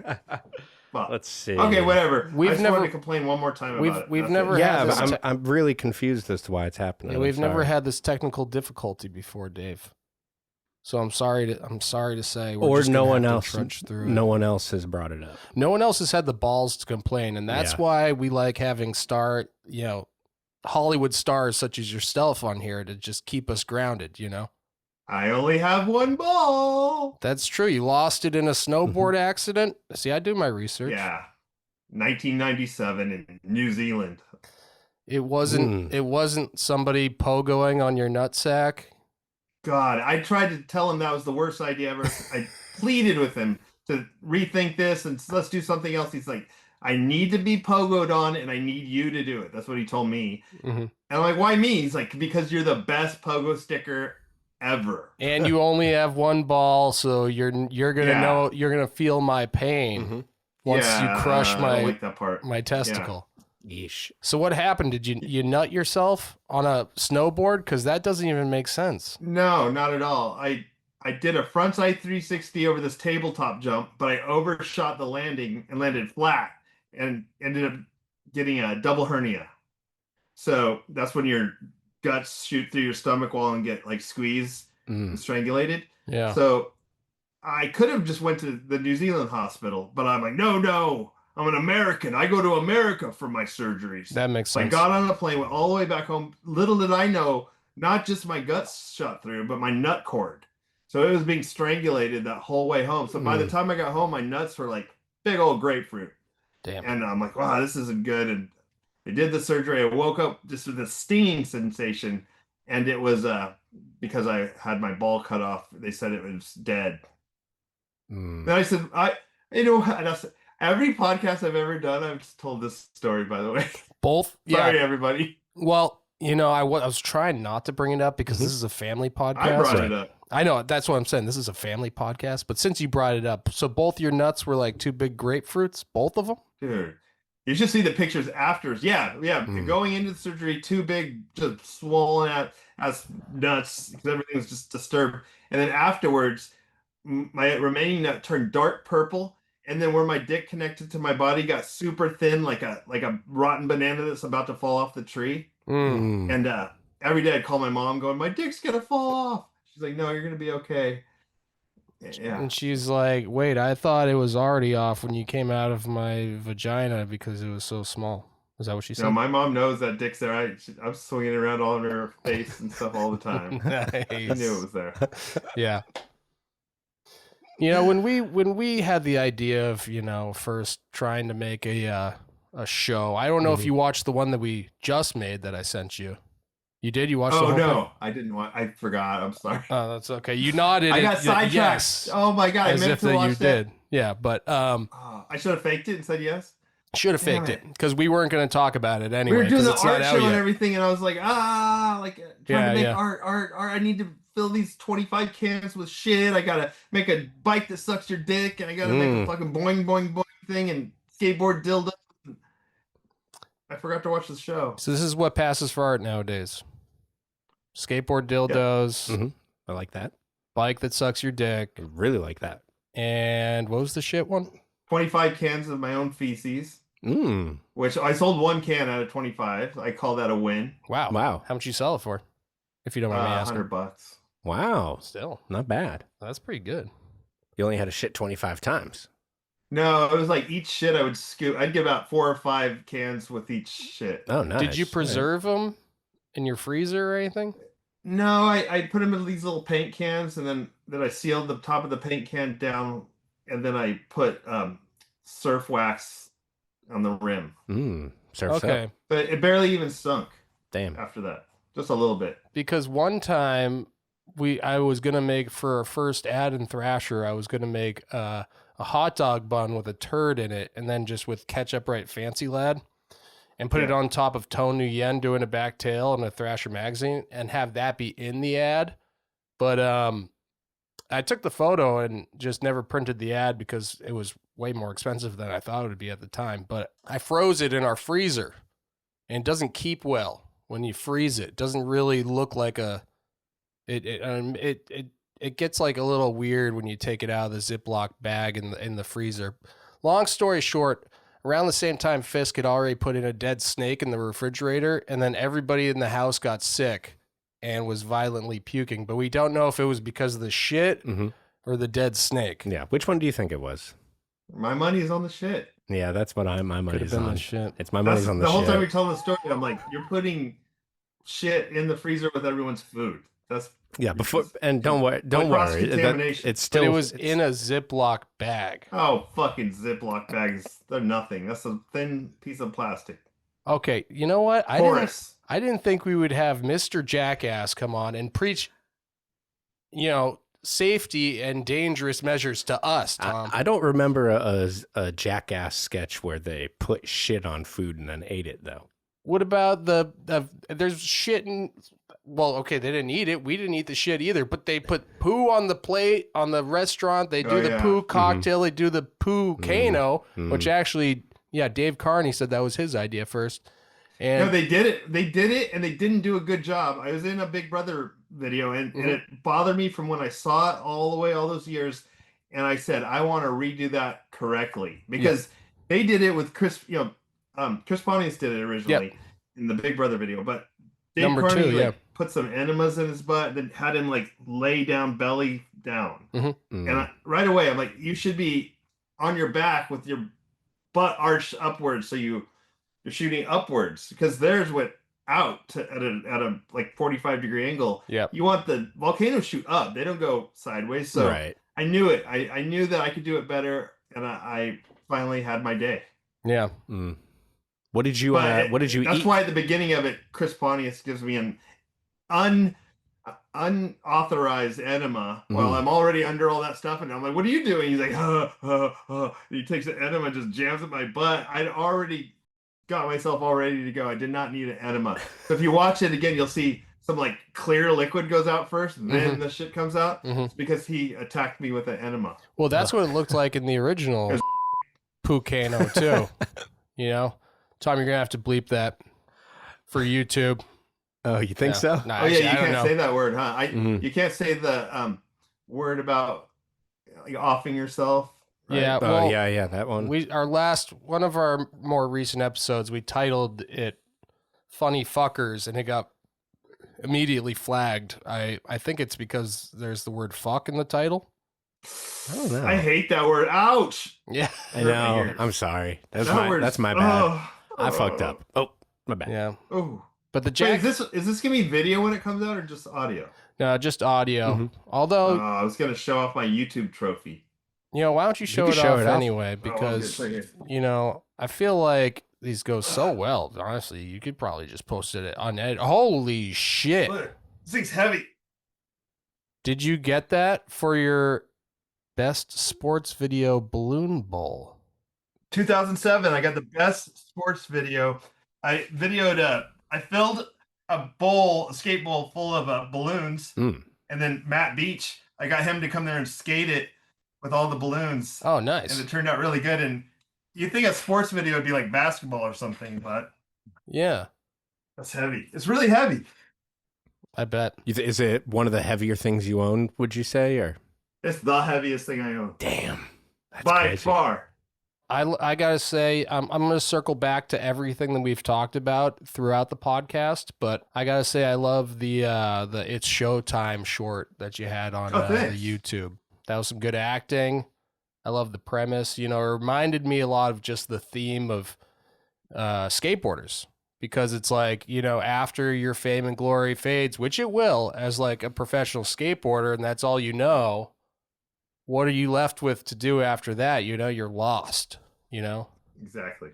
Well, Let's see. okay, whatever. We've I just never- wanted to complain one more time about it. we've That's never it. had Yeah, this but I'm really confused as to why it's happening. Yeah, we've I'm never sorry. had this technical difficulty before, Dave. So I'm sorry to say. We're Or just no gonna one have to else. trudge through it. No one else has brought it up. No one else has had the balls to complain, and that's Yeah. why we like having Hollywood stars such as yourself on here to just keep us grounded. I only have one ball. That's true. You lost it in a snowboard accident. See, I do my research. Yeah. 1997 in New Zealand. It wasn't somebody pogoing on your nutsack. God, I tried to tell him that was the worst idea ever. I pleaded with him to rethink this and let's do something else. He's like, I need to be pogoed on and I need you to do it. That's what he told me. Mm-hmm. And I'm like, why me? He's like, because you're the best pogo sticker ever. And you only have one ball, so you're gonna feel my pain once you crush I my don't like that part. my testicle. Yeesh. So what happened? Did you nut yourself on a snowboard? Because that doesn't even make sense. No, not at all. I did a frontside 360 over this tabletop jump, but I overshot the landing and landed flat and ended up getting a double hernia. So that's when your guts shoot through your stomach wall and get like squeezed and strangulated. Yeah. So I could have just went to the New Zealand hospital, but I'm like, no, I'm an American. I go to America for my surgeries. That makes So I sense. got on a plane, went all the way back home. Little did I know, not just my guts shot through, but my nut cord. So it was being strangulated that whole way home. So by the time I got home, my nuts were like big old grapefruit. Damn. And I'm like, wow, this isn't good. And they did the surgery. I woke up just with a stinging sensation. And it was because I had my ball cut off. They said it was dead. Then I said, every podcast I've ever done, I've just told this story, by the way. Both. Yeah. Sorry, everybody. Well, I was trying not to bring it up because this is a family podcast. I brought it up. I know, that's what I'm saying. This is a family podcast, but since you brought it up, so both your nuts were like two big grapefruits, both of them? Dude, you should see the pictures afterwards. Yeah. Going into the surgery, too big, just swollen out as nuts because everything was just disturbed. And then afterwards, my remaining nut turned dark purple, and then where my dick connected to my body got super thin, like a rotten banana that's about to fall off the tree. And every day I'd call my mom, going, "My dick's gonna fall off." She's like, "No, you're gonna be okay." Yeah. And she's like, "Wait, I thought it was already off when you came out of my vagina because it was so small." Is that what she said? No, my mom knows that dick's there. I'm swinging it around all in her face and stuff all the time. Nice. I knew it was there. Yeah. When we had the idea of, first trying to make a show, I don't know if you watched the one that we just made that I sent you. You did? You watched the whole Oh, no. thing? I didn't want. I forgot. I'm sorry. Oh, that's okay. You nodded. I got sidetracked. Yes, Oh, my God. as I meant if to that watch you that. did. Yeah, but Oh, I should have faked it and said yes. should have faked Damn it because we weren't going to talk about it anyway. We were doing 'cause the it's not art out show and yet. everything, and I was like, trying Yeah, to make yeah. art. I need to fill these 25 cans with shit. I gotta make a bike that sucks your dick, and I gotta make a fucking boing boing boing thing and skateboard dildo. I forgot to watch the show. So this is what passes for art nowadays. Skateboard dildos, I like that. bike that sucks your dick, I really like that. and what was the shit one? 25 cans of my own feces, which I sold one can out of 25. I call that a win. Wow. How much you sell it for? If you don't mind me asking. $100. Wow. Still, Not bad. that's pretty good. You only had to shit 25 times. No, it was like each shit I would scoop. I'd give out 4 or 5 cans with each shit. Oh, nice. Did you preserve them in your freezer or anything? No, I put them in these little paint cans, and then I sealed the top of the paint can down, and then I put surf wax on the rim. Surf's Okay. up. But it barely even sunk Damn. after that. Just a little bit. Because one time I was gonna make for our first ad in Thrasher, I was gonna make a hot dog bun with a turd in it, and then just with ketchup right fancy lad, and put it on top of Tone Nguyen doing a back tail in a Thrasher magazine, and have that be in the ad. But I took the photo and just never printed the ad because it was way more expensive than I thought it would be at the time. But I froze it in our freezer, and it doesn't keep well when you freeze it. It doesn't really look like it gets like a little weird when you take it out of the Ziploc bag in the freezer. Long story short, around the same time Fisk had already put in a dead snake in the refrigerator, and then everybody in the house got sick and was violently puking. But we don't know if it was because of the shit or the dead snake. Yeah. Which one do you think it was? My money is on the shit. Yeah, that's what my Could have money's been on. the shit. It's my That's money's on the the whole shit. time we tell the story. I'm like, you're putting shit in the freezer with everyone's food. That's Yeah, don't worry. cross-contamination. It's But still it was in a Ziploc bag. oh, fucking Ziploc bags. They're nothing. That's a thin piece of plastic. Okay, you know what? Porous. I didn't think we would have Mr. JackAss come on and preach, safety and dangerous measures to us, Tom. I don't remember a JackAss sketch where they put shit on food and then ate it though. What about there's shit in, well, okay, they didn't eat it. We didn't eat the shit either, but they put poo on the plate on the restaurant. They do the poo cocktail. They do the poo Kano, which actually, Dave Carney said that was his idea first. And No, they did it. They did it, and they didn't do a good job. I was in a Big Brother video, and it bothered me from when I saw it all those years. And I said, I want to redo that correctly because they did it with Chris. Chris Pontius did it originally in the Big Brother video, but Dave Number Carney, 2, put some enemas in his butt, and then had him lay down, belly down. And right away, I'm like, you should be on your back with your butt arched upwards, so you're shooting upwards, because theirs went out at a 45-degree angle. Yeah, you want the volcanoes shoot up; they don't go sideways. So I knew it. I knew that I could do it better, and I finally had my day. Yeah. What did you eat? That's why at the beginning of it, Chris Pontius gives me an unauthorized enema while I'm already under all that stuff, and I'm like, "What are you doing?" He's like, "He takes the enema and just jams at my butt. I'd already got myself all ready to go. I did not need an enema. So if you watch it again, you'll see some like clear liquid goes out first, then the shit comes out. It's because he attacked me with an enema. Well, that's what it looked like in the original Pucano too. You know, Tom, you're gonna have to bleep that for YouTube. Oh, you think so? No, Oh actually, yeah, I you don't can't know. say that word, huh? You can't say the word about like, offing yourself. Right? Yeah, Oh, well, yeah, that one. One of our more recent episodes, we titled it "Funny Fuckers," and it got immediately flagged. I think it's because there's the word "fuck" in the title. I don't know. I hate that word. Ouch. Yeah, I know. I'm sorry. That's That my bad. I fucked up. Oh, my bad. yeah. Oh. But the Wait, Jack, is this gonna be video when it comes out or just audio? no, just audio. Although, I was gonna show off my YouTube trophy. you know, why don't you show can it show off it off. anyway? Because you know, I feel like these go so well. Honestly, you could probably just post it on edit. Holy shit! Look, this thing's heavy. Did you get that for your best sports video balloon bowl? 2007, I got the best sports video. I filled a skate bowl full of balloons, and then Matt Beach, I got him to come there and skate it with all the balloons. Oh, nice. And it turned out really good. And you think a sports video would be like basketball or something, but Yeah, that's heavy. It's really heavy. I bet. Is it one of the heavier things you own, would you say? Or It's the heaviest thing I own. damn. That's By crazy. far. I gotta say, I'm gonna circle back to everything that we've talked about throughout the podcast, but I gotta say I love the It's Showtime short that you had on the thanks. YouTube. That was some good acting. I love the premise. You know, it reminded me a lot of just the theme of skateboarders, because it's like, you know, after your fame and glory fades, which it will, as like a professional skateboarder, and that's all you know. What are you left with to do after that? You know, you're lost, you know? Exactly.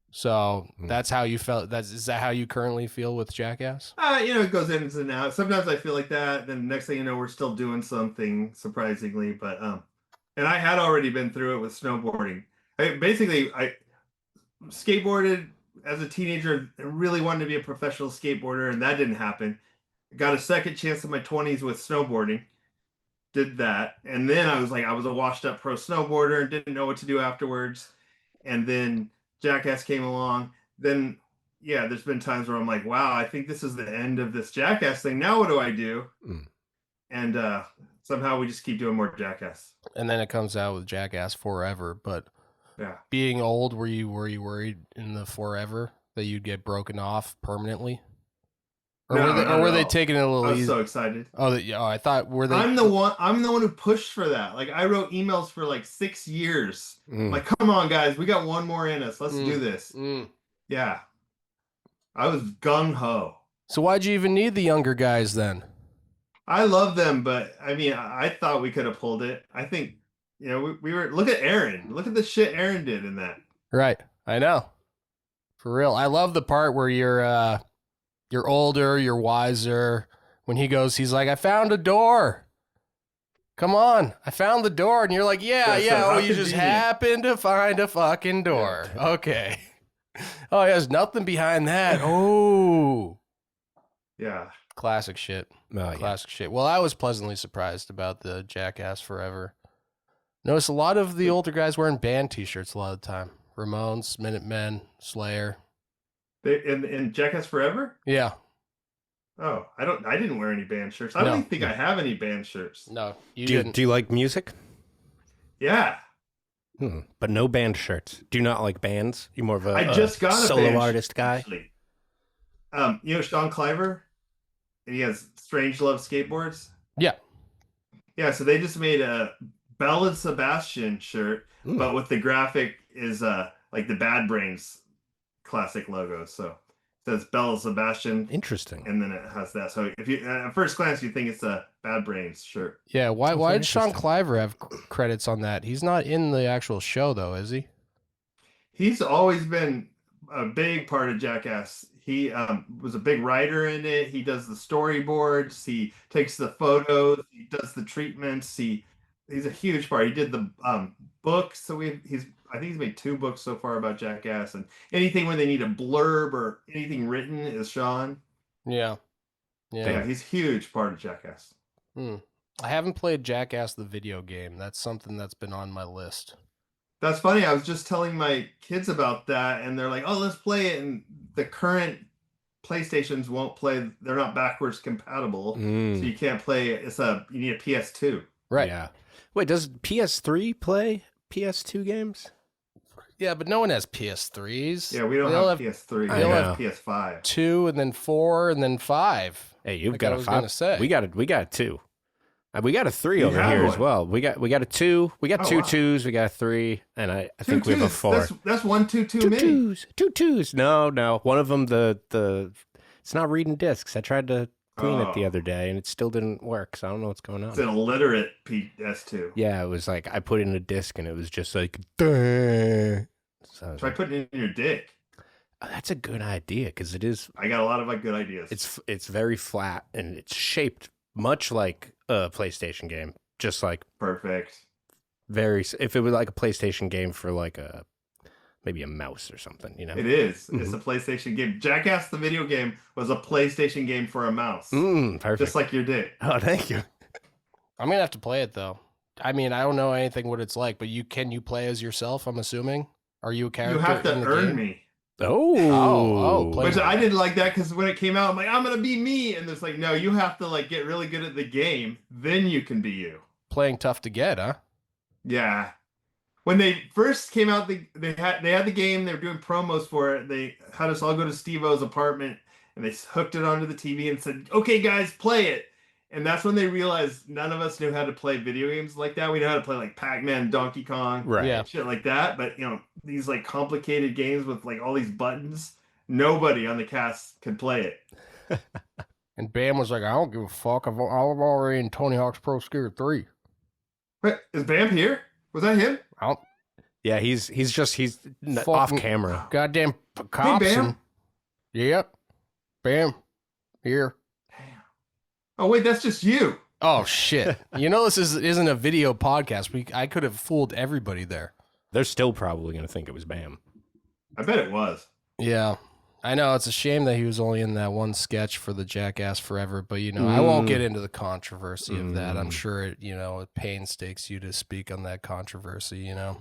So that's how you felt. Is that how you currently feel with JackAss? You know, it goes in and out. Sometimes I feel like that. Then the next thing you know, we're still doing something surprisingly. But and I had already been through it with snowboarding. I skateboarded as a teenager and really wanted to be a professional skateboarder, and that didn't happen. I got a second chance in my 20s with snowboarding. Did that, and then I was a washed up pro snowboarder and didn't know what to do afterwards. And then JackAss came along. Then yeah, there's been times where I'm like, wow, I think this is the end of this JackAss thing. Now what do I do? And somehow we just keep doing more JackAss. And then it comes out with JackAss Forever. But Yeah. being old, were you worried in the Forever that you'd get broken off permanently? Or were they taking it a little I was easy? so excited. I thought were they? I'm the one who pushed for that. Like I wrote emails for like 6 years. Like, come on, guys, we got one more in us. Let's do this. Yeah. I was gung ho. So why'd you even need the younger guys then? I love them, but I mean, I thought we could have pulled it. I think, you know, we were. Look at Aaron. Look at the shit Aaron did in that. Right. I know. For real. I love the part where you're older, you're wiser. When he goes, he's like, I found a door. Come on, I found the door. And you're like, yeah. Oh, you just happened to find a fucking door. Yeah. Okay. Oh, there's nothing behind that. Oh. Yeah. Classic shit. Oh, Classic shit. Well, I was pleasantly surprised about the JackAss Forever. Notice a lot of the older guys wearing band t-shirts a lot of the time. Ramones, Minutemen, Slayer. In JackAss Forever? Yeah. Oh, I didn't wear any band shirts. I don't even think I have any band shirts. No, you didn't. Do you like music? Yeah. But no band shirts. Do you not like bands? You're more of a I just got a solo band artist guy. Actually. You know Sean Cliver? And he has Strange Love skateboards. Yeah. Yeah, so they just made a Belle and Sebastian shirt, but with the graphic is like the Bad Brains classic logo. So it says Belle and Sebastian. Interesting. And then it has that. So if you at first glance you think it's a Bad Brains shirt. Yeah, why did Sean Cliver have credits on that? He's not in the actual show though, is he? He's always been a big part of JackAss. He was a big writer in it. He does the storyboards. He takes the photos. He does the treatments. he's a huge part. He did the books, so I think he's made 2 books so far about Jackass, and anything where they need a blurb or anything written is Sean. Yeah. Yeah, he's a huge part of Jackass. I haven't played Jackass the video game. That's something that's been on my list. That's funny. I was just telling my kids about that, and they're like, "Oh, let's play it." And the current PlayStations won't play. They're not backwards compatible, so you can't play. You need a PS2. Right. Yeah. Wait, does PS3 play PS2 games? Yeah, but no one has PS3s. Yeah, we don't have PS3. We don't have PS5. 2 and then 4 and then 5. Hey, you've like got I a was 5. gonna say. We got a 2. We got a 3 over here as well. We got a 2. We got 2 2s. We got a 3 , and I think we have a 4. That's 1 2 2 2 many. 2s. 2 2s. No. One of them it's not reading discs. I tried to clean it the other day, and it still didn't work. So I don't know what's going on. It's an illiterate PS2. Yeah, it was like I put in a disc, and it was just like. So try putting it in your dick. That's a good idea because it is. I got a lot of good ideas. It's very flat and it's shaped much like a PlayStation game, just like perfect. If it was like a PlayStation game for like maybe a mouse or something, you know. It is. It's a PlayStation game. Jackass the video game was a PlayStation game for a mouse. Perfect. Just like your dick. Oh, thank you. I'm gonna have to play it though. I mean, I don't know anything what it's like, but can you play as yourself? I'm assuming. Are you a character? You have to in the earn game? me. Which I didn't like that because when it came out, I'm like, I'm gonna be me, and it's like, no, you have to like get really good at the game, then you can be you. Playing tough to get, huh? Yeah. When they first came out, they had the game. They were doing promos for it. They had us all go to Steve-O's apartment, and they hooked it onto the TV and said, "Okay, guys, play it." And that's when they realized none of us knew how to play video games like that. We know how to play like Pac-Man, Donkey Kong, right? Yeah. Shit like that. But these like complicated games with like all these buttons, nobody on the cast could play it. And Bam was like, "I don't give a fuck. I'm already in Tony Hawk's Pro Skater 3." Wait, is Bam here? Was that him? Yeah, he's off camera. Goddamn cops. Hey, Bam. Yep. Bam. Here. Oh wait, that's just you. Oh shit! This isn't a video podcast. I could have fooled everybody there. They're still probably gonna think it was Bam. I bet it was. Yeah, I know. It's a shame that he was only in that one sketch for the Jackass Forever. But I won't get into the controversy of that. I'm sure it painstakes you to speak on that controversy. It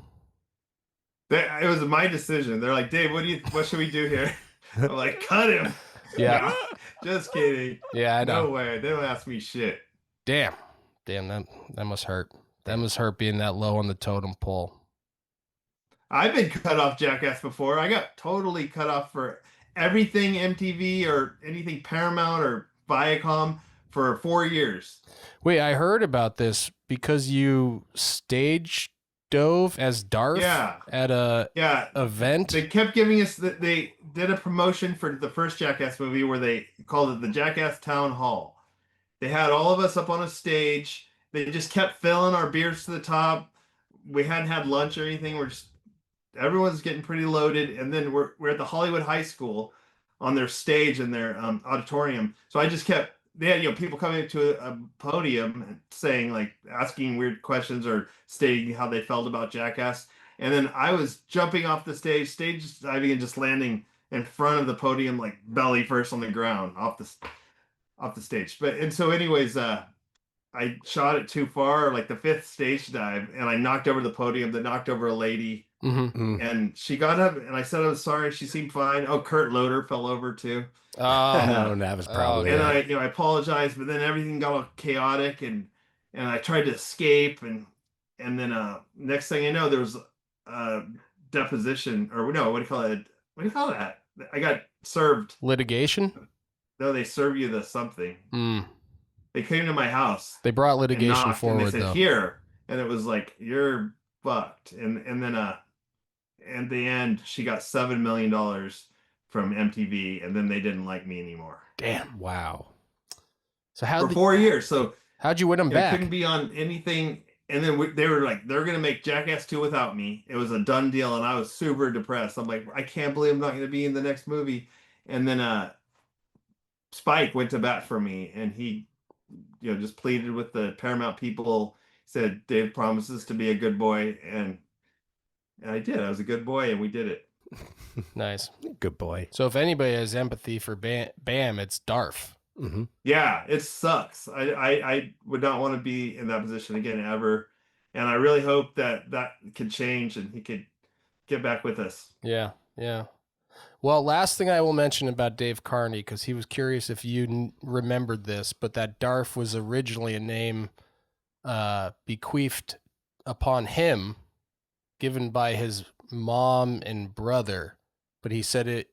was my decision. They're like, Dave, what should we do here? I'm like, cut him. Yeah. Just kidding. Yeah, I know. No way. They don't ask me shit. Damn, that must hurt. That must hurt being that low on the totem pole. I've been cut off Jackass before. I got totally cut off for everything MTV or anything Paramount or Viacom for 4 years. Wait, I heard about this because you stage dove as Darth at a event. They kept giving us they did a promotion for the first Jackass movie where they called it the Jackass Town Hall. They had all of us up on a stage. They just kept filling our beers to the top. We hadn't had lunch or anything. Everyone's getting pretty loaded, and then we're at the Hollywood High School on their stage in their auditorium. So I just kept. They had people coming to a podium and saying like asking weird questions or stating how they felt about Jackass, and then I was jumping off the stage diving, and just landing in front of the podium like belly first on the ground off the stage. So anyways, I shot it too far, like the 5th stage dive, and I knocked over the podium. That knocked over a lady, and she got up, and I said I was sorry. She seemed fine. Oh, Kurt Loder fell over too. Oh, that was probably. And I apologized, but then everything got all chaotic, and I tried to escape, and then next thing I know, there was a deposition, or no, what do you call it? What do you call that? I got served. Litigation? No, they serve you the something. They came to my house. They brought litigation forward, and they said, though. Here, and it was like, you're fucked. And then in the end, she got $7 million from MTV, and then they didn't like me anymore. Damn! Wow. So for 4 years. So how'd you win them back? I couldn't be on anything. And then they were like, they're gonna make Jackass 2 without me. It was a done deal, and I was super depressed. I'm like, I can't believe I'm not gonna be in the next movie. And then Spike went to bat for me, and he just pleaded with the Paramount people. said Dave promises to be a good boy, and I did. I was a good boy, and we did it. Nice. Good boy. So if anybody has empathy for Bam, it's Darf. Mm-hmm. Yeah, it sucks. I would not want to be in that position again ever, and I really hope that could change and he could get back with us. Yeah, yeah. Well, last thing I will mention about Dave Carney, because he was curious if you remembered this, but that Darf was originally a name bequeathed upon him, given by his mom and brother. But he said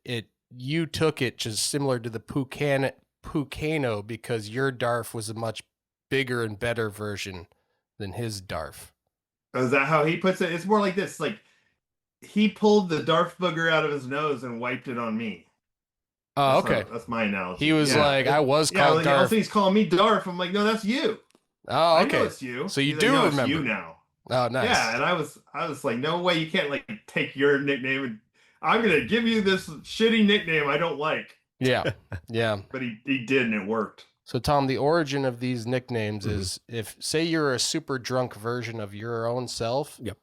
you took it just similar to the Pucano because your Darf was a much bigger and better version than his Darf. Oh, is that how he puts it? It's more like this, like he pulled the Darf booger out of his nose and wiped it on me. Oh, okay. That's my analogy. He was like, I was called Darf. Also he's calling me Darf. I'm like, no, that's you. Oh, okay. I know it's you. So you He's do like, no, remember. it's you now. Oh, nice. Yeah, and I was like, no way, you can't like take your nickname and I'm gonna give you this shitty nickname I don't like. Yeah, yeah. But he did, and it worked. So Tom, the origin of these nicknames is if say you're a super drunk version of your own self. Yep.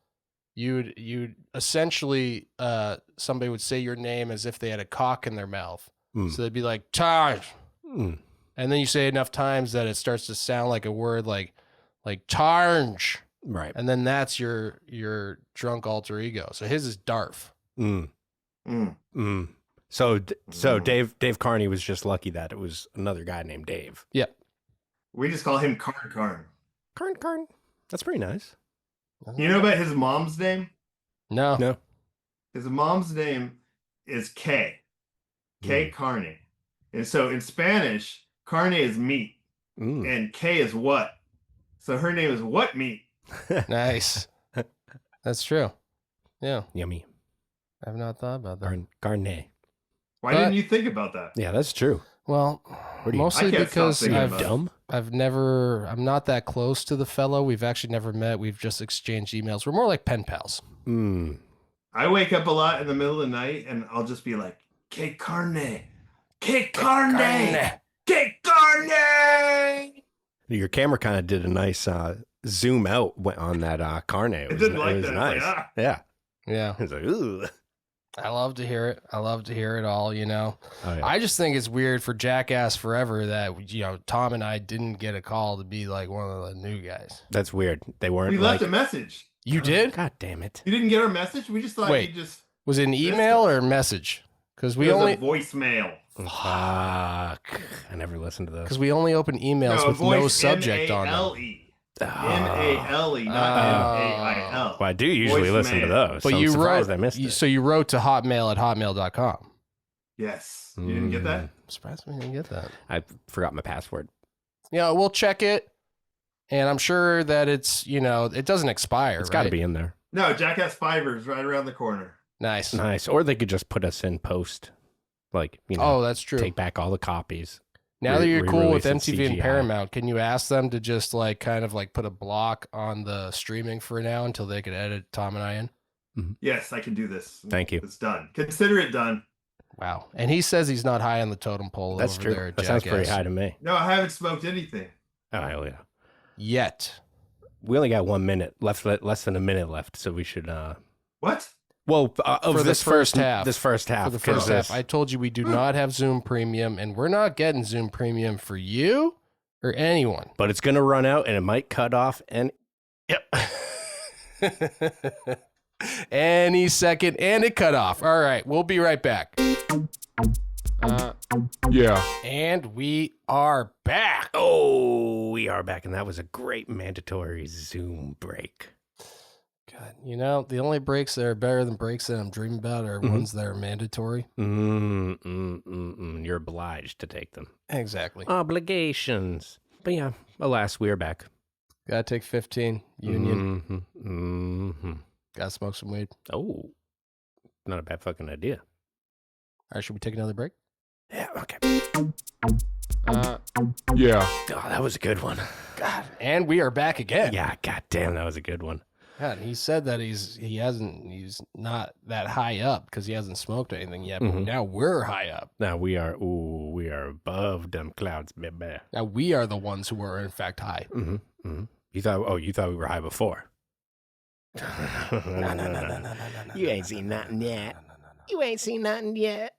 You'd essentially somebody would say your name as if they had a cock in their mouth. So they'd be like Taj, and then you say it enough times that it starts to sound like a word like Targe. Right. And then that's your drunk alter ego. So his is Darf. So Dave Carney was just lucky that it was another guy named Dave. Yeah. We just call him Karn. Karn. That's pretty nice. You know about his mom's name? No. His mom's name is K Carne. And so in Spanish, carne is meat and K is what. So her name is What Meat. Nice. That's true. Yeah. Yummy. I have not thought about that. Carne. Why didn't you think about that? Yeah, that's true. Well, mostly I can't stop because thinking about it. I'm not that close to the fellow. We've actually never met. We've just exchanged emails. We're more like pen pals. I wake up a lot in the middle of the night and I'll just be like, Que carne, que carne, que carne. Your camera kind of did a nice zoom out on that carne. It didn't like was that. nice. Like, ah. Yeah. Yeah. It's like, ooh. I love to hear it. I love to hear it all, you know. Oh, yeah. I just think it's weird for JackAss Forever that, you know, Tom and I didn't get a call to be like one of the new guys. That's weird. They weren't. We left a message. You did? God damn it. You didn't get our message? We just thought Wait. you just... Was it an email or a message? Because we It was only a voicemail. Fuck. I never listened to those. because we only open emails with no subject on them. M-A-L-E, not M-A-I-L. Well, I do usually listen to those. But so you I'm surprised wrote, I missed it. so you wrote to hotmail@hotmail.com. Yes. You didn't get that? I'm surprised we didn't get that. I forgot my password. Yeah, we'll check it, and I'm sure that it's, you know, it doesn't expire. It's got to be in there. No, JackAss Fiver's right around the corner. Nice. Nice. Or they could just put us in post. Like, you know, Oh, that's true. take back all the copies. Now that you're cool with re-release it MTV and CGI. Paramount, can you ask them to just like kind of like put a block on the streaming for now until they could edit Tom and I in? Yes, I can do this. Thank you. It's done. Consider it done. Wow. And he says he's not high on the totem pole That's over true. there at That sounds pretty JackAss. high to me. No, I haven't smoked anything. Oh, hell yeah. Yet. We only got 1 minute left, less than a minute left. So we should, What? well, of For this the first half. This first half. For the first 'cause half, this- I told you we do not have Zoom Premium, and we're not getting Zoom Premium for you or anyone. but it's going to run out and it might cut off. And Yep. Any second, and it cut off. All right, we'll be right back. Yeah. And we are back. oh, we are back. And that was a great mandatory Zoom break. God, you know, the only breaks that are better than breaks that I'm dreaming about are ones that are mandatory. You're obliged to take them. Exactly. Obligations. But yeah, alas, we are back. Gotta take 15. Union. Gotta smoke some weed. Oh, not a bad fucking idea. All right, should we take another break? Yeah, okay. Yeah. Oh, that was a good one. God, and we are back again. Yeah, goddamn, that was a good one. God, he said that he's not that high up because he hasn't smoked anything yet. But now we're high up. Now we are above them clouds, baby. Now we are the ones who are in fact high. You thought we were high before. No. You ain't seen nothing yet. You ain't seen nothing yet.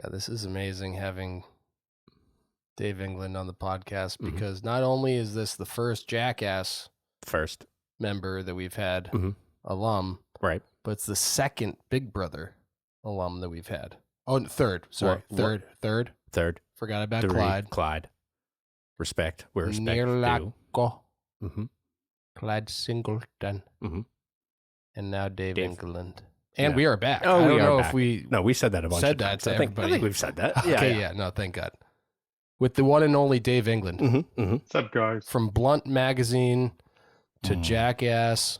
Yeah, this is amazing having Dave England on the podcast because not only is this the first JackAss member that we've had, alum, right? But it's the second Big Brother alum that we've had. Oh, third. Sorry, third. Forgot about Clyde. Respect. We're respect due. Clyde Singleton. And now Dave England. And Yeah. we are back. Oh, I we don't are know back. if we No, we said that a bunch said of that times. to everybody. I think we've said that. Okay, yeah. No, thank God. With the one and only Dave England. What's up, guys? From Blunt Magazine to JackAss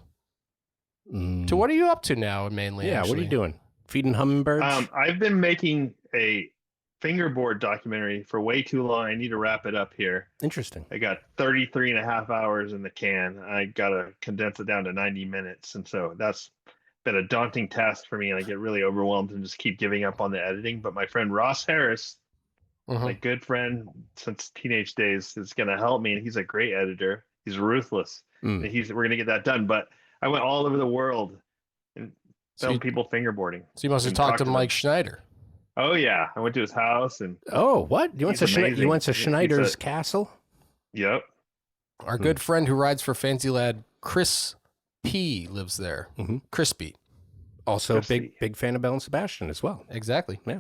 to what are you up to now mainly? Yeah, actually? what are you doing? Feeding hummingbirds? I've been making a fingerboard documentary for way too long. I need to wrap it up here. Interesting. I got 33 and a half hours in the can. I got to condense it down to 90 minutes. And so that's been a daunting task for me. And I get really overwhelmed and just keep giving up on the editing. But my friend Ross Harris, my good friend since teenage days, is going to help me. And he's a great editor. He's ruthless. And we're going to get that done. But I went all over the world and filmed people fingerboarding. So you must have talked to Mike Schneider. Oh, yeah. I went to his house. And what? You went to Schneider's castle? Yep. Our good friend who rides for Fancy Lad, Chris P, lives there. Crispy. Also big fan of Bell and Sebastian as well. Exactly. Yeah.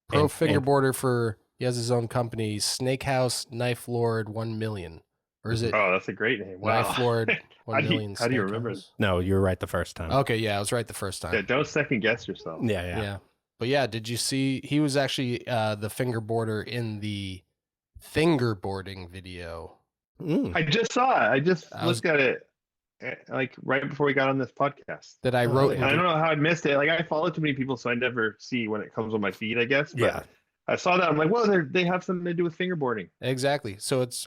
Pro fingerboarder he has his own company, Snake House Knife Lord 1 million. Or is it? Oh, that's a great name. Wow. Knife Lord 1 million. How do you remember it? No, you were right the first time. Okay, yeah, I was right the first time. Yeah, don't second guess yourself. Yeah. But yeah, did you see he was actually the fingerboarder in the fingerboarding video? I just saw it. I just looked at it like right before we got on this podcast. That I wrote. I don't know how I missed it. Like I follow too many people, so I never see when it comes on my feed, I guess. But yeah. I saw that. I'm like, well, they have something to do with fingerboarding. Exactly. So it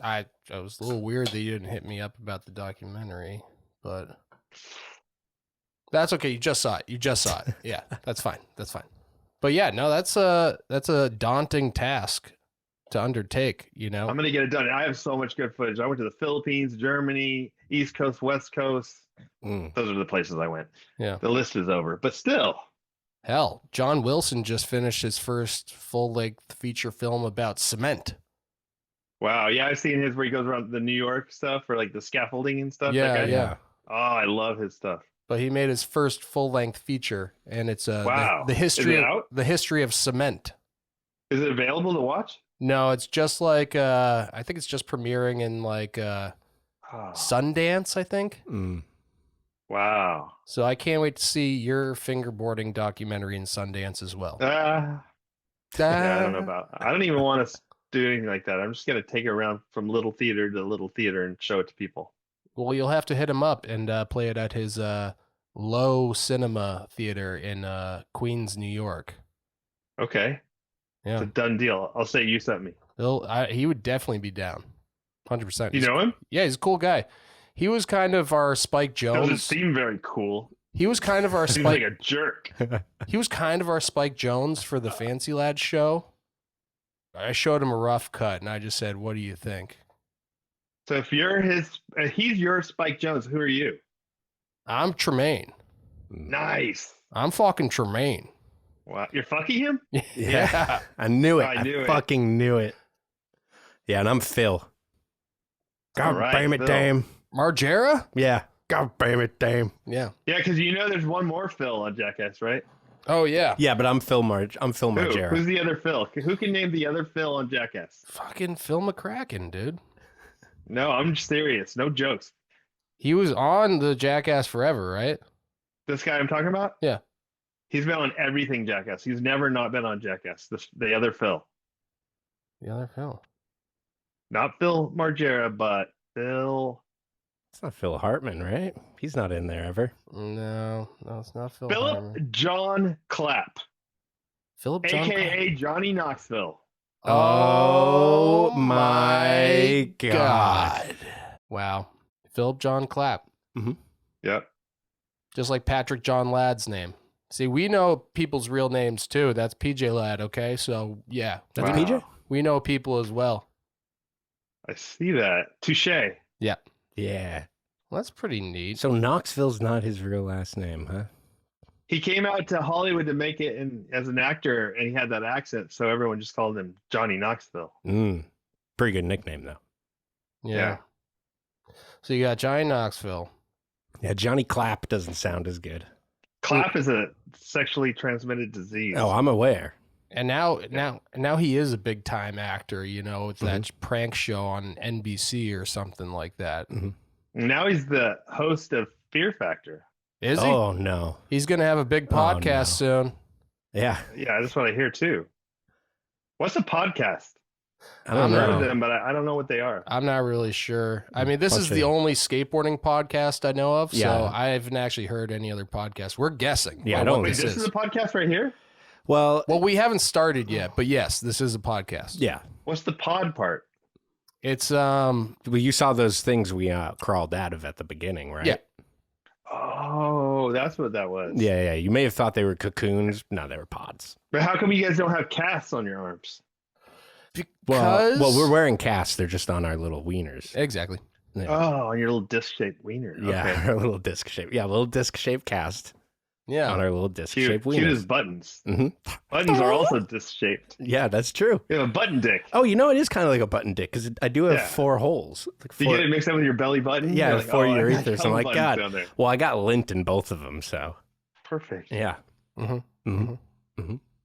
was a little weird that you didn't hit me up about the documentary, but that's okay. You just saw it. Yeah, that's fine. But yeah, no, that's a daunting task to undertake, you know. I'm gonna get it done. I have so much good footage. I went to the Philippines, Germany, East Coast, West Coast. Those are the places I went. Yeah. The list is over, but still. Hell, John Wilson just finished his first full-length feature film about cement. Wow, yeah, I've seen his where he goes around the New York stuff or like the scaffolding and stuff. Yeah. Oh, I love his stuff. But he made his first full-length feature, and it's wow. the history of cement. Is it available to watch? No, it's just like I think it's just premiering in like Sundance, I think. Wow. So I can't wait to see your fingerboarding documentary in Sundance as well. Yeah, I don't know about. I don't even want to do anything like that. I'm just gonna take it around from little theater to little theater and show it to people. Well, you'll have to hit him up and play it at his Low Cinema Theater in Queens, New York. Okay. Yeah. It's a done deal. I'll say you sent me. He would definitely be down. 100%. You know him? Yeah, he's a cool guy. He was kind of our Spike Jones. Doesn't seem very cool. He was kind of our Seems like a jerk. He was kind of our Spike Jones for the Fancy Lad show. I showed him a rough cut, and I just said, "What do you think?" So if you're he's your Spike Jones. Who are you? I'm Tremaine. Nice. I'm fucking Tremaine. Wow, you're fucking him? Yeah. I knew it. I fucking knew it. Yeah, and I'm Phil. God damn it, Dame. Margera? Yeah. God damn it, Dame. Yeah. Yeah, because you know there's one more Phil on JackAss, right? Oh, yeah. Yeah, but I'm Phil Margera. Who's the other Phil? Who can name the other Phil on JackAss? Fucking Phil McCracken, dude. No, I'm serious. No jokes. He was on the JackAss forever, right? This guy I'm talking about? Yeah. He's been on everything JackAss. He's never not been on JackAss. The other Phil. The other Phil. Not Phil Margera, but Phil. It's not Phil Hartman, right? He's not in there ever. No, it's not Phil Philip John Clapp. Philip John AKA Clapp. Johnny Knoxville. Oh my God. Wow. Philip John Clapp. Mm-hmm. Yep. Just like Patrick John Ladd's name. See, we know people's real names too. That's PJ Ladd, okay? So, yeah. That's PJ? We know people as well. I see that. Touche. Yeah. Yeah. Well, that's pretty neat. So Knoxville's not his real last name, huh? He came out to Hollywood to make it as an actor, and he had that accent, so everyone just called him Johnny Knoxville. Pretty good nickname, though. Yeah. So you got Johnny Knoxville. Yeah, Johnny Clapp doesn't sound as good. Clap is a sexually transmitted disease. Oh, I'm aware. And now he is a big time actor, you know, with that prank show on NBC or something like that. Now he's the host of Fear Factor. Is he? Oh, no. He's going to have a big podcast soon. Yeah. Yeah, that's what I hear too. What's a podcast? I don't I've heard know. of them, but I don't know what they are. I'm not really sure. I mean, this I'll is show the you. only skateboarding podcast I know of, so Yeah. I haven't actually heard any other podcasts. We're guessing. Yeah, on I don't- what Wait, this is a podcast right here? Well, Well, we haven't started yet, but yes, this is a podcast. yeah. What's the pod part? It's Well, you saw those things we crawled out of at the beginning, right? Yeah. Oh, that's what that was. Yeah, yeah. You may have thought they were cocoons. No, they were pods. But how come you guys don't have casts on your arms? because Well, we're wearing casts. They're just on our little wieners. exactly. Yeah. Oh, on your little disc-shaped wiener. Yeah, Okay. our little disc shape. Yeah, little disc shaped cast Yeah. on our little disc Cute, shaped cute as wieners. buttons. Hmm. Buttons are also disc-shaped. Yeah, that's true. You have a button dick. Oh, you know, it is kind of like a button dick because I do have Yeah. 4 holes. Like Do you get it mixed up with your belly button? Yeah, You're like, 4 oh, I got urethers. I'm belly like, buttons God. down there. Well, I got lint in both of them, so Perfect. yeah. Mm-hmm.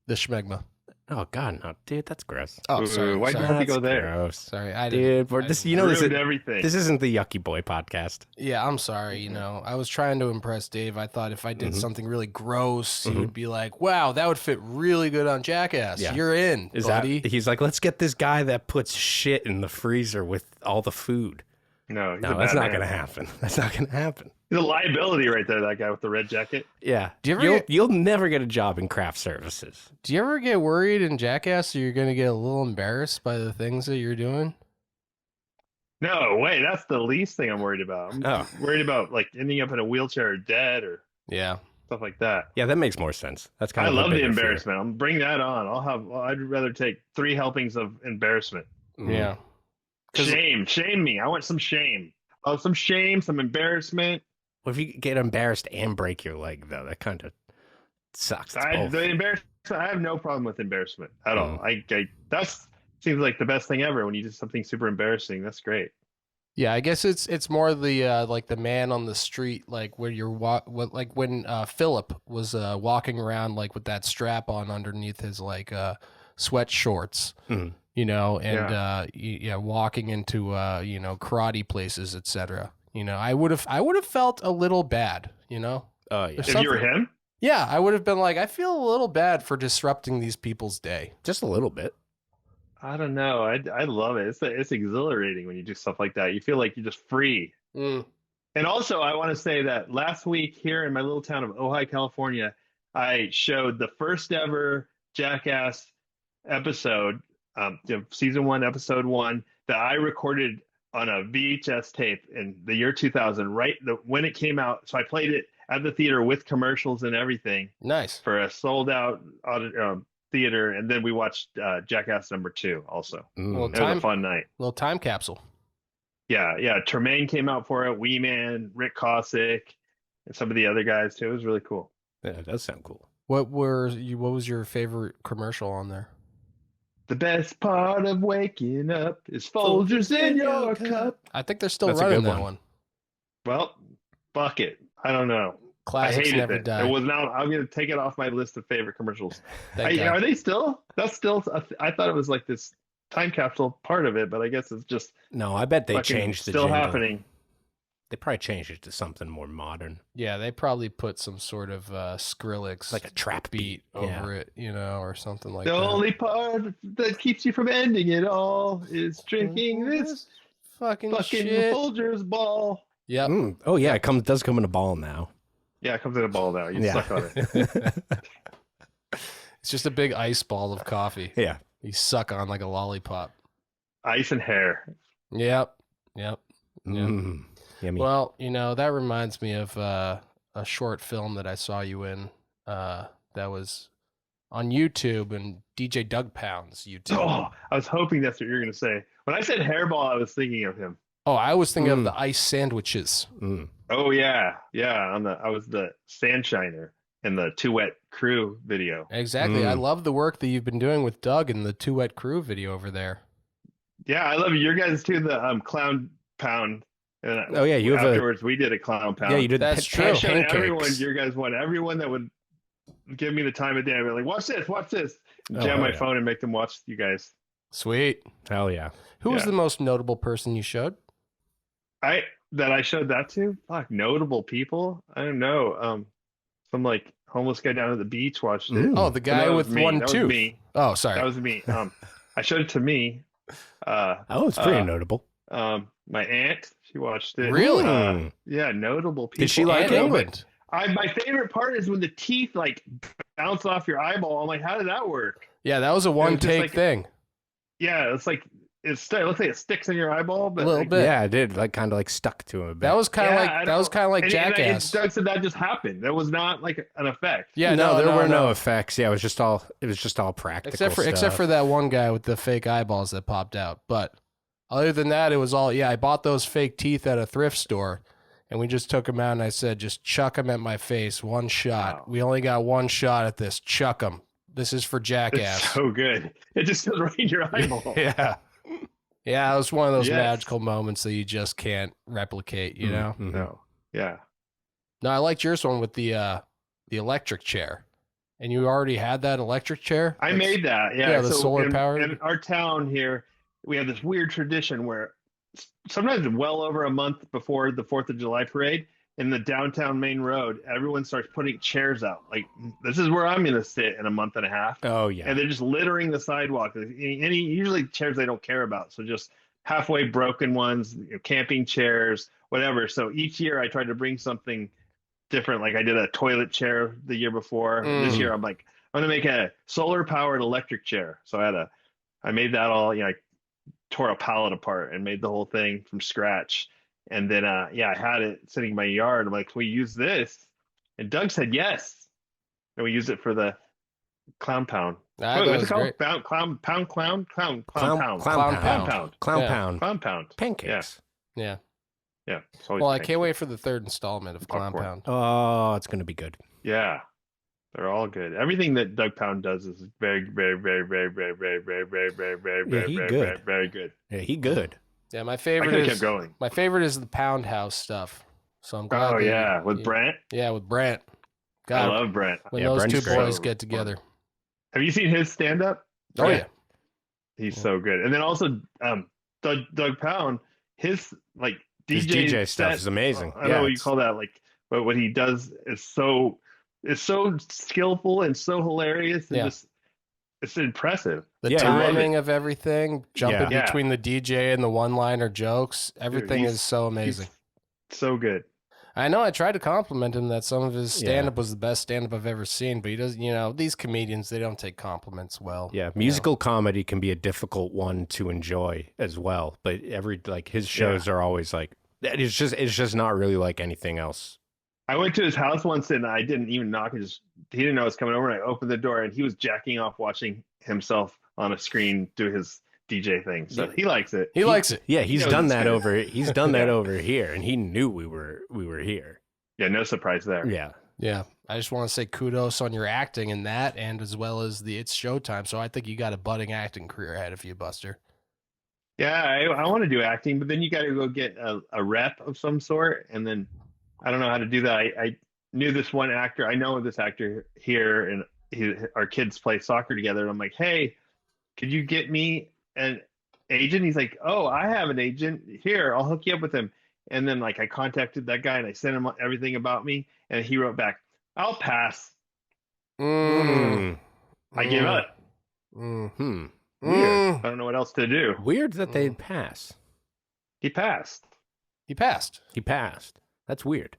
The schmegma. Oh God, no, dude, that's gross. Oh, Ooh, sorry. why'd you sorry. have to That's go there? gross. Sorry, I Dude, we're I this. didn't- You know, Ruined everything. this isn't the Yucky Boy podcast. Yeah, I'm sorry. You know, I was trying to impress Dave. I thought if I did something really gross, he would be like, "Wow, that would fit really good on JackAss. Yeah. You're in, Is buddy." that? He's like, let's get this guy that puts shit in the freezer with all the food. No, he's No, a that's bad not man. gonna happen. That's not gonna happen. He's a liability right there, that guy with the red jacket. Yeah. Do you ever You'll, get- you'll never get a job in craft services. Do you ever get worried in JackAss that you're going to get a little embarrassed by the things that you're doing? No, wait, that's the least thing I'm worried about. I'm Oh. worried about like ending up in a wheelchair or dead or Yeah. stuff like that. Yeah, that makes more sense. That's kind I of a love the bigger fear. embarrassment. I'm bring that on. I'd rather take 3 helpings of embarrassment. Mhm. Yeah. 'Cause- Shame me. I want some shame. Oh, some shame, some embarrassment. Well, if you get embarrassed and break your leg, though, that kind of sucks. It's both. The embarrassment. I have no problem with embarrassment at all. Mm. I that's seems like the best thing ever when you do something super embarrassing. That's great. Yeah, I guess it's more the like the man on the street, like when you're like when Philip was walking around like with that strap on underneath his like sweat shorts, Mhm. you know, and walking into you know, karate places, etc. You know, I would have felt a little bad, you know. Oh yeah, There's If you were him, Yeah, I would have been like, I feel a little bad for disrupting these people's day. just a little bit. I don't know. I love it. It's exhilarating when you do stuff like that. You feel like you're just free. Mm. And also, I want to say that last week here in my little town of Ojai, California, I showed the first ever JackAss episode, season 1, episode 1, that I recorded on a VHS tape in the year 2000, when it came out. So I played it at the theater with commercials and everything Nice. for a sold out theater. And then we watched JackAss number 2 also. Well, It was a fun night. little time capsule. Yeah. Tremaine came out for it. Wee Man, Rick Cossack, and some of the other guys too. It was really cool. Yeah, it does sound cool. What was your favorite commercial on there? The best part of waking up is Folgers in your cup. I think they're still That's a running good that one. one. Well, fuck it. I don't know. Classics I hated never it. die. It was not. I'm gonna take it off my list of favorite commercials. Thank God. Are they still? That's still. I thought it was like this time capsule part of it, but I guess it's just No, I bet they fucking changed the still jingle. happening. They probably changed it to something more modern, Yeah, they probably put some sort of Skrillex like a trap beat Yeah. over it, you know, or something like The that. only part that keeps you from ending it all is drinking this fucking fucking shit. Folgers ball. Yep. Mm. Oh yeah, it does come in a ball now. Yeah, it comes in a ball now. You Yeah. suck on it. It's just a big ice ball of coffee. Yeah. You suck on like a lollipop. Ice and hair. Yep. Yep. Yeah. Mm. Yummy. Well, you know, that reminds me of a short film that I saw you in that was on YouTube and DJ Doug Pound's YouTube. Oh, I was hoping that's what you were going to say. When I said hairball, I was thinking of him. Oh, I was thinking of the ice sandwiches. Oh yeah, yeah. I was the sand shiner in the Too Wet Crew video. Exactly. I love the work that you've been doing with Doug in the Too Wet Crew video over there. Yeah, I love your guys too. The clown pound. And Oh yeah, you have afterwards we did a clown pound. Yeah, you did. That's true. I showed Pancakes. everyone. Your guys won. Everyone that would give me the time of day, I'd be like, watch this. Jam my phone and make them watch you guys. Sweet. Hell yeah. Who was the most notable person you showed? I showed that to? Fuck, notable people? I don't know. Some like homeless guy down at the beach watched it. Oh, the guy with one That tooth. was me. Oh, sorry. That was me. I showed it to me. Oh, it's pretty notable. My aunt, she watched it. Really? Yeah, notable people. Did she like England? My favorite part is when the teeth like bounce off your eyeball. I'm like, how did that work? Yeah, that was a one-take thing. Yeah, it's like it looks like it sticks in your eyeball, but A little bit. Yeah, it did. Like kind of like stuck to him a bit. That was kind of like and JackAss. Doug said that just happened. That was not like an effect. Yeah, no, there were no effects. Yeah, it was just all practical. Except for that one guy with the fake eyeballs that popped out. But other than that, it was all I bought those fake teeth at a thrift store, and we just took them out, and I said, just chuck them at my face, one shot. Wow. We only got one shot at this. Chuck them. This is for JackAss. It's so good. It just goes right in your eyeball. Yeah. Yeah, it was one of those Yes. magical moments that you just can't replicate, you know? No. Yeah. No, I liked yours one with the electric chair. And you already had that electric chair? I made that. Yeah. Yeah, the solar powered. In our town here, we have this weird tradition where sometimes well over a month before the 4th of July parade, in the downtown main road, everyone starts putting chairs out. Like, this is where I'm going to sit in a month and a half. Oh yeah. And they're just littering the sidewalk. Any usually chairs they don't care about. So just halfway broken ones, camping chairs, whatever. So each year I try to bring something different. Like I did a toilet chair the year before. This year I'm like, I'm going to make a solar powered electric chair. So I made that all, I tore a pallet apart and made the whole thing from scratch. And then, I had it sitting in my yard. I'm like, can we use this? And Doug said yes. And we used it for the clown pound. What's it called? Clown pound. Pancakes. Yeah. Yeah. Well, I can't wait for the third installment of Clown Popcorn. Pound. Oh, it's gonna be good. Yeah. They're all good. Everything that Doug Pound does is very, very, very, very, very, very, very, very, very, very, very, very, very good. Yeah, he good. Yeah, my I favorite could have is kept going. my favorite is the Pound House stuff. So I'm glad. Oh yeah, with Brent. Yeah, with Brent. I God, love Brent. when Yeah, those Brent's two great. boys get together. Have you seen his stand up? Oh yeah. He's so good. And then also Doug Pound, his like His DJ stuff is amazing. I don't know what you call that, like, but what he does is so skillful and so hilarious and just it's impressive. The Yeah, timing of everything, jumping Yeah. between the DJ and the one-liner jokes, everything is so amazing. So good. I know I tried to compliment him that some of his stand-up was the best stand-up I've ever seen, but he doesn't, these comedians, they don't take compliments well. Yeah, musical comedy can be a difficult one to enjoy as well, but his shows are always like it's just not really like anything else. I went to his house once and I didn't even knock. He didn't know I was coming over, and I opened the door and he was jacking off watching himself on a screen do his DJ thing. So he likes it. He likes it. Yeah, he's knows done it's that good. over. He's done that over here, and he knew we were here. Yeah, no surprise there. Yeah. Yeah. I just want to say kudos on your acting in that, and as well as the It's Showtime. So I think you got a budding acting career ahead of you, Buster. Yeah, I want to do acting, but then you got to go get a rep of some sort, and then I don't know how to do that. I knew this one actor. I know this actor here, and our kids play soccer together. And I'm like, hey, could you get me an agent? He's like, oh, I have an agent here. I'll hook you up with him. And then like I contacted that guy and I sent him everything about me, and he wrote back, I'll pass. I gave up. Hmm. Weird. I don't know what else to do. Weird that they'd pass. He passed. He passed. He passed. That's weird.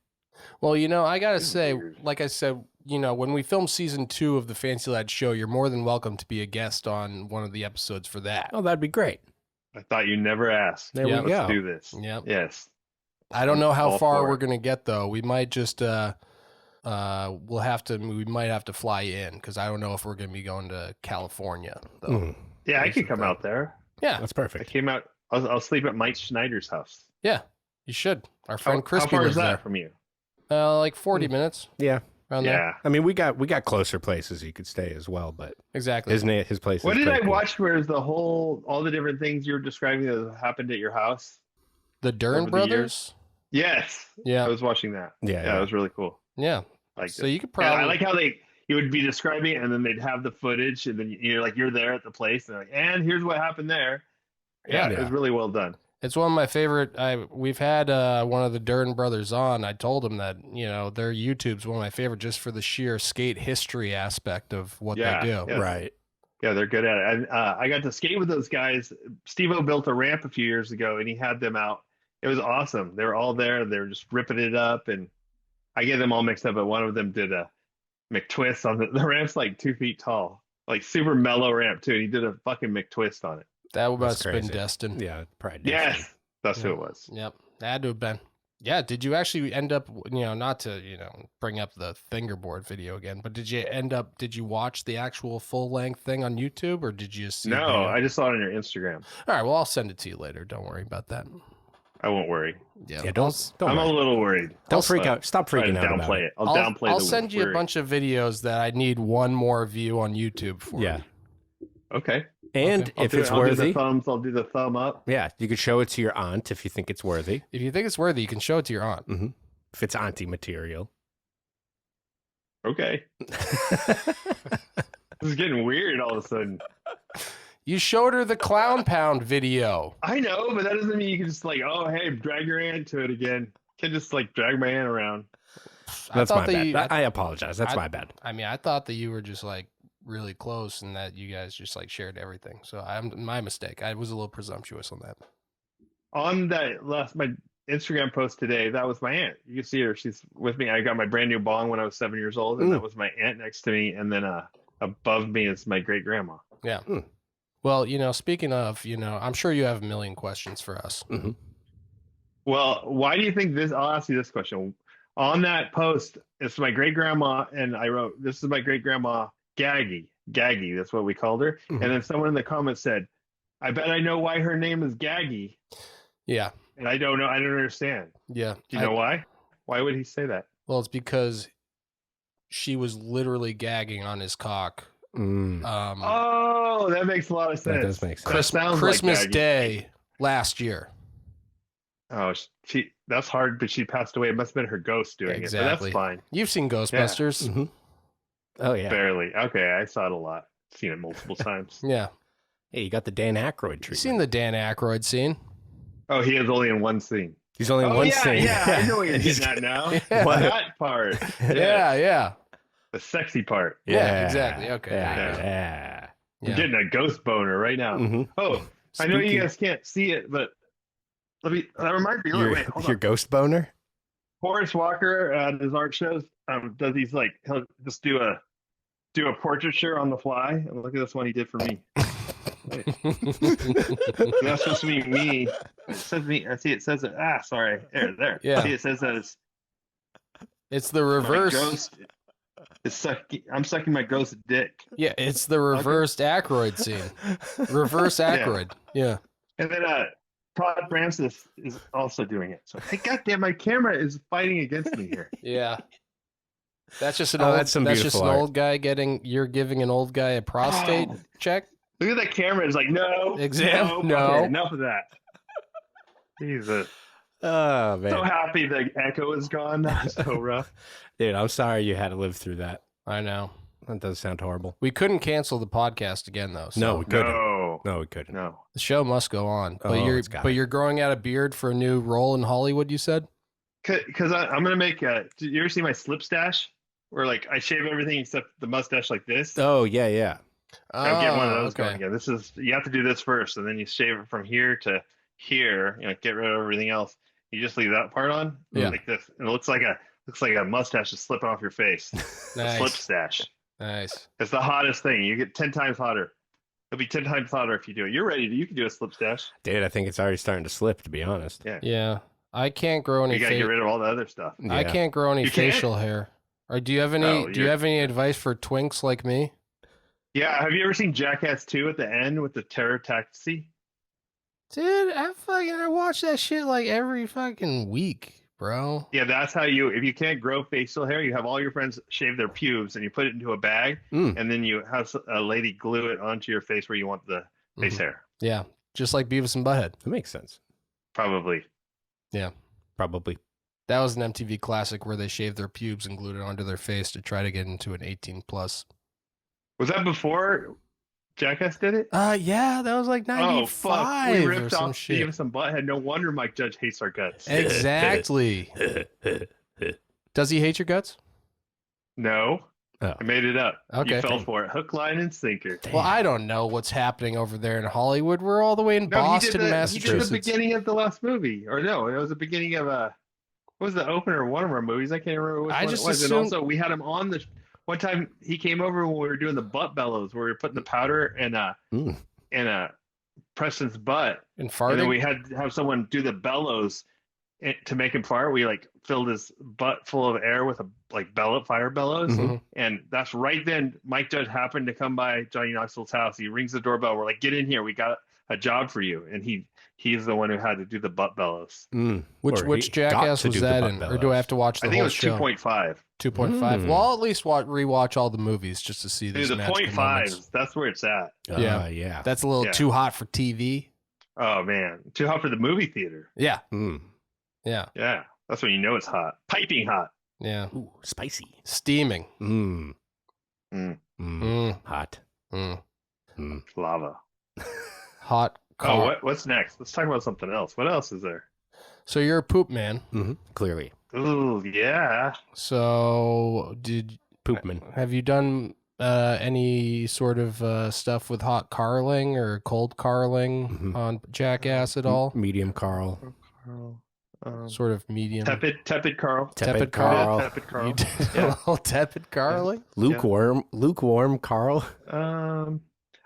Well, I got to say, weird. like I said, when we film season 2 of the Fancy Lad Show, you're more than welcome to be a guest on one of the episodes for that. Oh, that'd be great. I thought you never asked. There we go. Let's do this. Yep. Yes. I don't know how All far for we're it. going to get, though. We might just, we might have to fly in, because I don't know if we're going to be going to California, though. Yeah, I could come out there. Yeah. That's I perfect. came out. I'll sleep at Mike Schneider's house. Yeah, you should. Our friend How Crispy far lives is that there. from you? Like 40 minutes Yeah. around there. Yeah. I mean, we got closer places you could stay as well, but Exactly. his place. What is did I pretty cool. watch? Where's all the different things you're describing that happened at your house? The Dern over the brothers? Yes. Yeah. I was watching that. Yeah, Yeah, it was really cool. Yeah. Like So you could probably. I like how you would be describing it, and then they'd have the footage, and then you're there at the place, and and here's what happened there. Yeah, Yeah. it was really well done. It's one of my favorite. We've had one of the Dern brothers on. I told him that their YouTube's one of my favorite just for the sheer skate history aspect of what they do. Yeah. Right. Yeah, they're good at it. And I got to skate with those guys. Steve-O built a ramp a few years ago, and he had them out. It was awesome. They were all there. They were just ripping it up, and I get them all mixed up. But one of them did a McTwist on the ramp's like 2 feet tall, like super mellow ramp too. And he did a fucking McTwist on it. That must have been crazy. Destin. Yeah, probably. Yes, that's who Yeah. it was. Yep. That had to have been. Yeah. Did you actually end up, not to, bring up the fingerboard video again, but did you watch the actual full length thing on YouTube or did you just see No, the- I just saw it on your Instagram. All right. Well, I'll send it to you later. Don't worry about that. I won't worry. Yeah. Yeah, don't I'm worry. a little worried. Don't freak out. Stop Try to freaking out about downplay it. it. I'll downplay I'll the send you a worry. bunch of videos that I need one more view on YouTube for. Yeah. Okay. And Okay. if it's I'll do worthy, the thumbs. I'll do the thumb up. yeah, you could show it to your aunt if you think it's worthy. If you think it's worthy, you can show it to your aunt. Mm-hmm. If it's auntie material. Okay. This is getting weird all of a sudden. You showed her the Clown Pound video. I know, but that doesn't mean you can just oh, hey, drag your aunt to it again. Can't just drag my aunt around. That's thought my that bad. you- I apologize. That's my bad. I mean, I thought that you were just really close and that you guys just shared everything. So my mistake. I was a little presumptuous on that. On that my Instagram post today, that was my aunt. You can see her. She's with me. I got my brand new bong when I was 7 years old, and that was my aunt next to me. And then above me is my great grandma. Yeah. Well, speaking of, I'm sure you have a million questions for us. Mm-hmm. Well, why do you think this? I'll ask you this question. On that post, it's my great grandma, and I wrote, "This is my great grandma, Gaggy. Gaggy, that's what we called her." Mhm. And then someone in the comments said, "I bet I know why her name is Gaggy." Yeah. And I don't know. I don't understand. Yeah. Do you know why? Why would he say that? Well, it's because she was literally gagging on his cock. Oh, that makes a lot of sense. That does make sense. That sounds Christmas like Gaggy. Day last year. Oh, that's hard, but she passed away. It must have been her ghost doing it. But Exactly. that's fine. You've seen Ghostbusters. Mm-hmm. Oh, yeah. Barely. Okay, I saw it a lot. Seen it multiple times. Yeah. Hey, you got the Dan Aykroyd You treatment. seen the Dan Aykroyd scene? Oh, he is only in one scene. He's only in Oh, one yeah, scene. yeah. I know what you're getting at now. Yeah. That part. Yeah, yeah. The sexy part. Yeah, exactly. Okay. Yeah. You're Yeah. getting a ghost boner right now. Mhm. Oh, I know Spooky. you guys can't see it, but that reminds me. Wait, hold Your on. ghost boner? Horace Walker at his art shows does these he'll just do a portraiture on the fly. And look at this one he did for me. Wait. That's supposed to be me. It says me. I see. It says it. Sorry. There. Yeah. See, it says that It's the my reverse. ghost. I'm sucking my ghost dick. Yeah, it's the reversed Aykroyd scene. Reverse Aykroyd. Yeah. And then Todd Francis is also doing it. So hey, goddamn, my camera is fighting against me here. Yeah. That's just an Oh, old. that's some just beautiful an art. old guy you're giving an old guy a prostate Oh. check. Look at that camera. It's no. Exam? No. Okay, enough of that. Jesus. Oh, man. So happy the echo is gone. That's so rough. Dude, I'm sorry you had to live through that. I know. That does sound horrible. We couldn't cancel the podcast again though. So No, we couldn't. No. No, we couldn't. No. the show must go on. But Oh, you're it's gotta. you're growing out a beard for a new role in Hollywood. You said. Because I'm gonna make a. Did you ever see my slip-stache? Where I shave everything except the mustache like this. Oh, yeah, yeah. I'm getting one of Oh, those going again. You have to do this first, and then you shave it from here to here. Get rid of everything else. You just leave that part on, Yeah. like this, and it looks like a mustache just slipping off your face. Nice. Slip stash. Nice. It's the hottest thing. You get 10 times hotter. It'll be 10 times hotter if you do it. You're ready. You can do a slip stash. Dude, I think it's already starting to slip, to be honest. Yeah. Yeah. I can't grow any. You gotta get rid of all the other stuff. I Yeah. can't grow any You can't? facial hair. Or do you have any? Oh, do you have any advice for twinks like me? Yeah. Have you ever seen JackAss 2 at the end with the terror taxi? Dude, I watch that shit like every fucking week, bro. Yeah, that's how if you can't grow facial hair, you have all your friends shave their pubes and you put it into a bag, and then you have a lady glue it onto your face where you want the face hair. Yeah, just like Beavis and Butthead. That makes sense. Probably. Yeah, Probably. that was an MTV classic where they shaved their pubes and glued it onto their face to try to get into an 18 plus. Was that before Jackass did it? Yeah, that was like 95 Oh, fuck. We or ripped some off shit. Beavis and Butthead. No wonder Mike Judge hates our guts. Exactly. Does he hate your guts? No. Oh. I made it up. Okay. You fell for it. Hook, line, and sinker. Well, I don't know what's happening over there in Hollywood. We're all the way in Boston, He Massachusetts. did the beginning of the last movie. Or no, it was the beginning of what was the opener of one of our movies? I can't remember which I one just it was. assumed- And also, we had him on the one time he came over when we were doing the butt bellows, where we were putting the powder in Preston's butt. And And farting? then we had to have someone do the bellows to make him fart. We like filled his butt full of air with fire bellows. Mhm. And that's right then Mike Judge happened to come by Johnny Knoxville's house. He rings the doorbell. We're like, get in here. We got a job for you. And he's the one who had to do the butt bellows. Which Jackass was that in? Or do I have to watch the I think it whole was show? 2.5. 2.5. Well, I'll at least rewatch all the movies just to see these Dude, the magical moments. 0.5s, that's where it's at. Yeah. Yeah. That's a little Yeah. too hot for TV. Oh man, too hot for the movie theater. Yeah. Mm. Yeah. Yeah, that's when you know it's hot. Piping hot. Yeah. Ooh, spicy. Steaming. Mm. Mm. Hot. Lava. Hot Oh, car. what's next? Let's talk about something else. What else is there? So you're a poop man. Clearly. Ooh, yeah. So Poopman. have you done any sort of stuff with hot carling or cold carling on Jackass at all? Medium Carl. Sort of medium. Tepid Carl. Tepid Carl. Tepid Carl. You did a little tepid carling? Lukewarm Carl.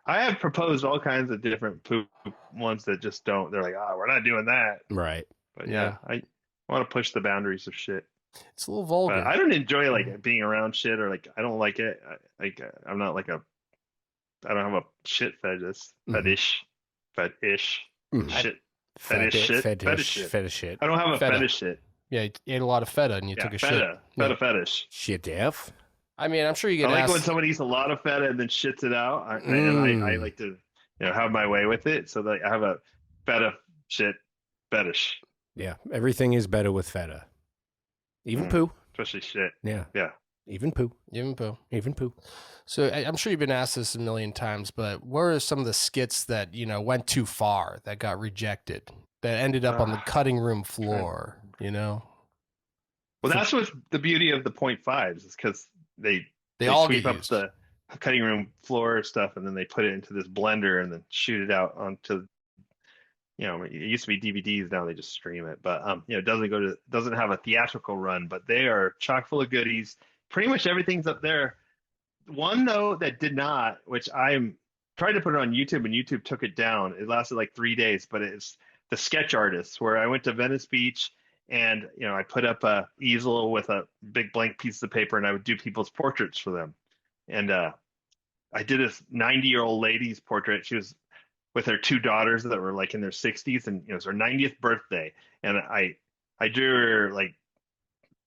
I have proposed all kinds of different poop ones that just don't. They're like, we're not doing that. Right. But yeah, I want to push the boundaries of shit. It's a little vulgar. But I don't enjoy being around shit or I don't like it. I'm not I don't have a shit fetish. Shit. Fetish shit. I don't have a Feta. fetish shit. Yeah, you ate a lot of feta and you took a shit. Feta fetish. Shit F. I mean, I'm sure you I get like asked. when someone eats a lot of feta and then shits it out. And I like to, have my way with it. So I have a feta shit fetish. Yeah. Everything is better with feta. Even poo. Especially shit. Yeah. Yeah. Even poo. Even poo. Even poo. So I'm sure you've been asked this a million times, but what are some of the skits that, went too far, that got rejected, that ended up on the cutting room floor, Well, that's what's the beauty of the 0.5s is because they all sweep get up used. the cutting room floor stuff and then they put it into this blender and then shoot it out onto it used to be DVDs, now they just stream it, but it doesn't have a theatrical run, but they are chock full of goodies. Pretty much everything's up there. One though that did not, which I'm trying to put it on YouTube and YouTube took it down. It lasted like 3 days, but it's the sketch artists, where I went to Venice Beach and I put up a easel with a big blank piece of paper and I would do people's portraits for them. And I did this 90-year-old lady's portrait. She was with her two daughters that were in their 60s, and it was her 90th birthday. And I drew her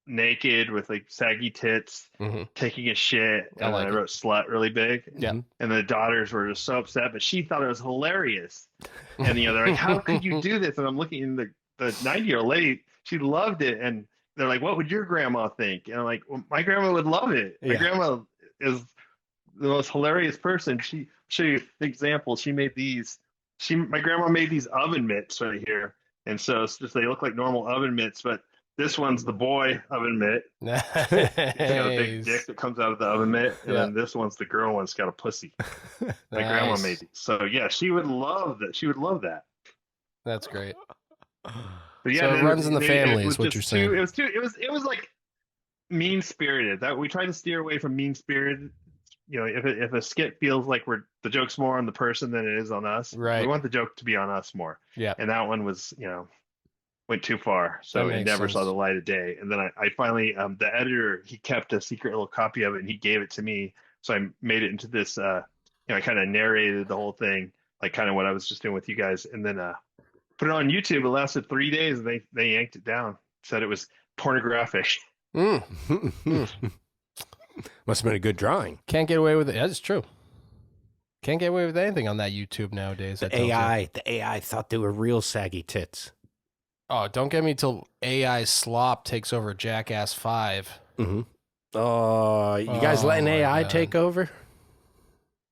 naked with saggy tits, taking a shit, and I wrote slut really big. Yeah. And the daughters were just so upset, but she thought it was hilarious. And they're like, how could you do this? And I'm looking in the 90-year-old lady, she loved it. And they're like, what would your grandma think? And I'm like, well, my grandma would love it. My grandma is the most hilarious person. She show you an example. She made these. My grandma made these oven mitts right here, and so it's just they look like normal oven mitts, but this one's the boy oven mitt. Nice. It's got a big dick that comes out of the oven mitt, and then this one's the girl one's got a pussy. My grandma made these. So yeah, she would love that. She would love that. That's great. But yeah, so it runs in the family, is what you're saying. It was like mean spirited. That we try to steer away from mean spirited. If a skit feels like the joke's more on the person than it is on us, right? We want the joke to be on us more. Yeah. And that one was, went too far, so it never saw the light of day. And then I finally, the editor, he kept a secret little copy of it and he gave it to me. So I made it into this, I kind of narrated the whole thing, like kind of what I was just doing with you guys. And then put it on YouTube. It lasted 3 days, and they yanked it down. Said it was pornographic. Mm. Must have been a good drawing. Can't get away with it. That's true. Can't get away with anything on that YouTube nowadays. The AI thought they were real saggy tits. Oh, don't get me till AI slop takes over JackAss 5. Mm-hmm. Oh, you guys letting AI take over?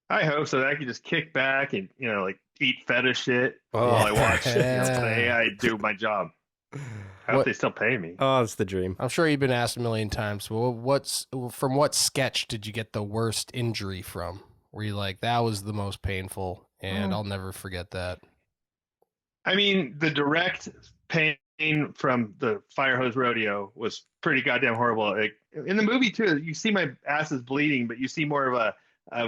I hope so. That I can just kick back and like eat fetish shit while I watch the AI do my job. I hope they still pay me. Oh, it's the dream. I'm sure you've been asked a million times. Well, from what sketch did you get the worst injury from? Where you like, that was the most painful, and I'll never forget that. I mean, the direct pain from the fire hose rodeo was pretty goddamn horrible. Like, in the movie too, you see my ass is bleeding, but you see more of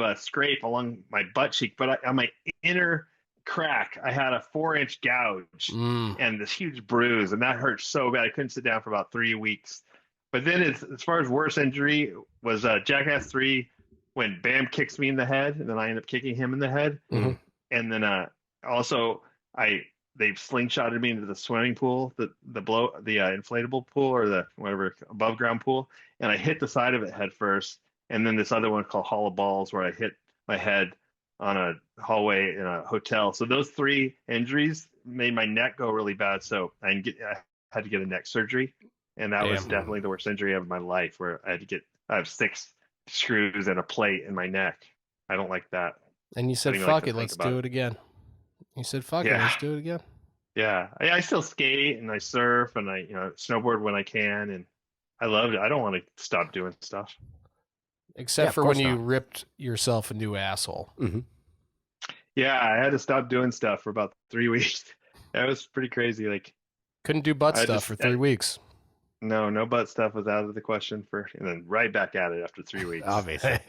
a scrape along my butt cheek. But on my inner crack, I had a 4-inch gouge and this huge bruise, and that hurt so bad I couldn't sit down for about 3 weeks. But then, as far as worst injury was JackAss 3, when Bam kicks me in the head, and then I end up kicking him in the head, and then also they slingshotted me into the swimming pool, the inflatable pool or the whatever above ground pool, and I hit the side of it head first, and then this other one called Hall of Balls where I hit my head on a hallway in a hotel. So those 3 injuries made my neck go really bad. So I had to get a neck surgery, and that was definitely the worst injury of my life. Where I have 6 screws and a plate in my neck. I don't like that. And you said, "Fuck it, let's do it again." You said, "Fuck it, let's do it again." Yeah, I still skate and I surf and I snowboard when I can, and I loved it. I don't want to stop doing stuff. Except for when you ripped yourself a new asshole. Mm-hmm. Yeah, I had to stop doing stuff for about 3 weeks. That was pretty crazy. Like, couldn't do butt stuff for 3 weeks. No butt stuff was out of the question and then right back at it after 3 weeks. Obviously.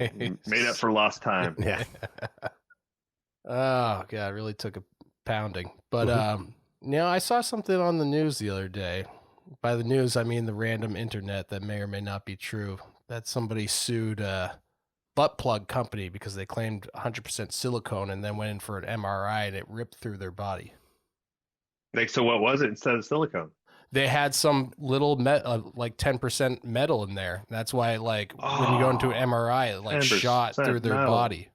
Made up for lost time. Yeah. Oh, God, really took a pounding. But, I saw something on the news the other day. By the news, I mean the random internet that may or may not be true. That somebody sued a butt plug company because they claimed 100% silicone and then went in for an MRI and it ripped through their body. Like, so what was it instead of silicone? They had some little like 10% metal in there. That's why, like, when you go into an MRI, it like shot through their body.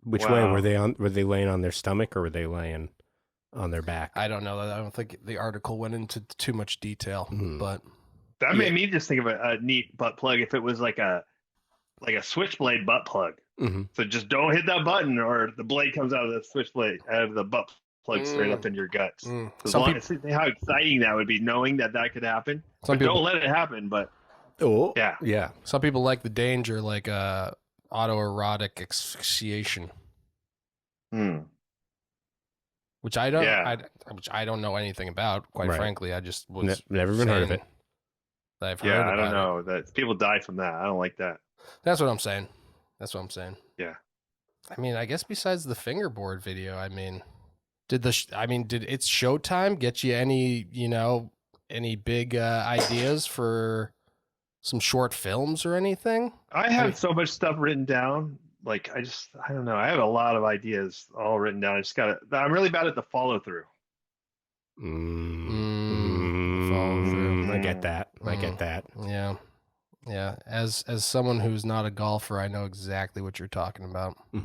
Which way were they on? Were they laying on their stomach or were they laying on their back? I don't know. I don't think the article went into too much detail, but that made me just think of a neat butt plug. If it was like a switchblade butt plug, so just don't hit that button or the blade comes out of the switchblade, out of the butt plug straight up in your guts. How exciting that would be, knowing that could happen. Don't let it happen. But yeah. Some people like the danger, like autoerotic asphyxiation. Which I don't know anything about, quite frankly. I just was never even heard of it. I've heard about I don't know that people die from that. I don't like that. That's what I'm saying. Yeah. I mean, I guess besides the fingerboard video, I mean, did It's Showtime get you any big ideas for some short films or anything? I have so much stuff written down. Like, I don't know. I have a lot of ideas all written down. I'm really bad at the follow through. Follow through. I get that. Yeah. Yeah. As someone who's not a golfer, I know exactly what you're talking about. Is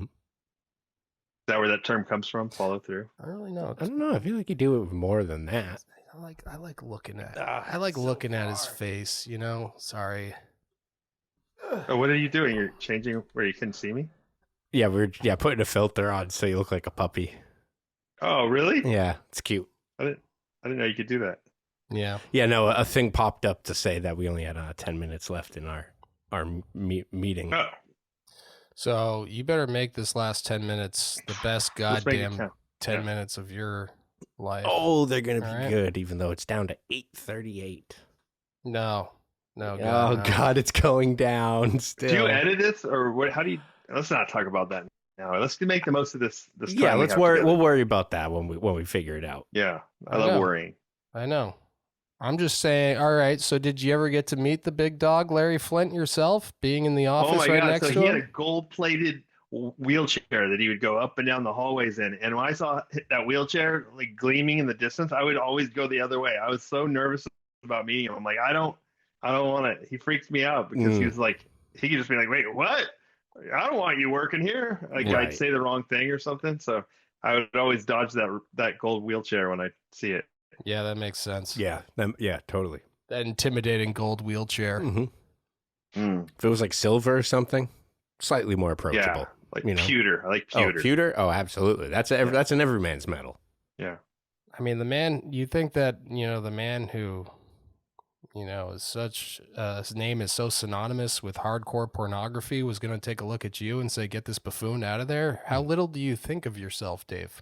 that where that term comes from? Follow through? I really know. I don't know. I feel like you do it more than that. I like looking at at his face, Sorry. Oh, what are you doing? You're changing where you couldn't see me? Yeah, we're putting a filter on so you look like a puppy. Oh, really? Yeah, it's cute. I didn't know you could do that. Yeah. Yeah, no, a thing popped up to say that we only had 10 minutes left in our meeting. Oh. So you better make this last 10 minutes the best goddamn 10 minutes of your life. Oh, they're going to be good, even though it's down to 8:38. No. God, it's going down still. Do you edit this, or what? How do you? Let's not talk about that now. Let's make the most of this. Yeah, let's worry. We'll worry about that when we figure it out. Yeah, I love worrying. I know. I'm just saying. All right. So, did you ever get to meet the big dog, Larry Flint, yourself, being in the office next to him? He had a gold-plated wheelchair that he would go up and down the hallways in. And when I saw that wheelchair like gleaming in the distance, I would always go the other way. I was so nervous about meeting him. I'm like, I don't want to. He freaks me out because he was like, he could just be like, wait, what? I don't want you working here. Like Right. I'd say the wrong thing or something. So I would always dodge that gold wheelchair when I see it. Yeah, that makes sense. Yeah. Yeah, totally. That intimidating gold wheelchair. If it was like silver or something, slightly more approachable. Yeah, like you know? pewter. I like pewter. Oh, pewter? Oh, absolutely. That's an everyman's metal. Yeah. I mean, the man, you think that, the man who, is such, his name is so synonymous with hardcore pornography was going to take a look at you and say, get this buffoon out of there? How little do you think of yourself, Dave?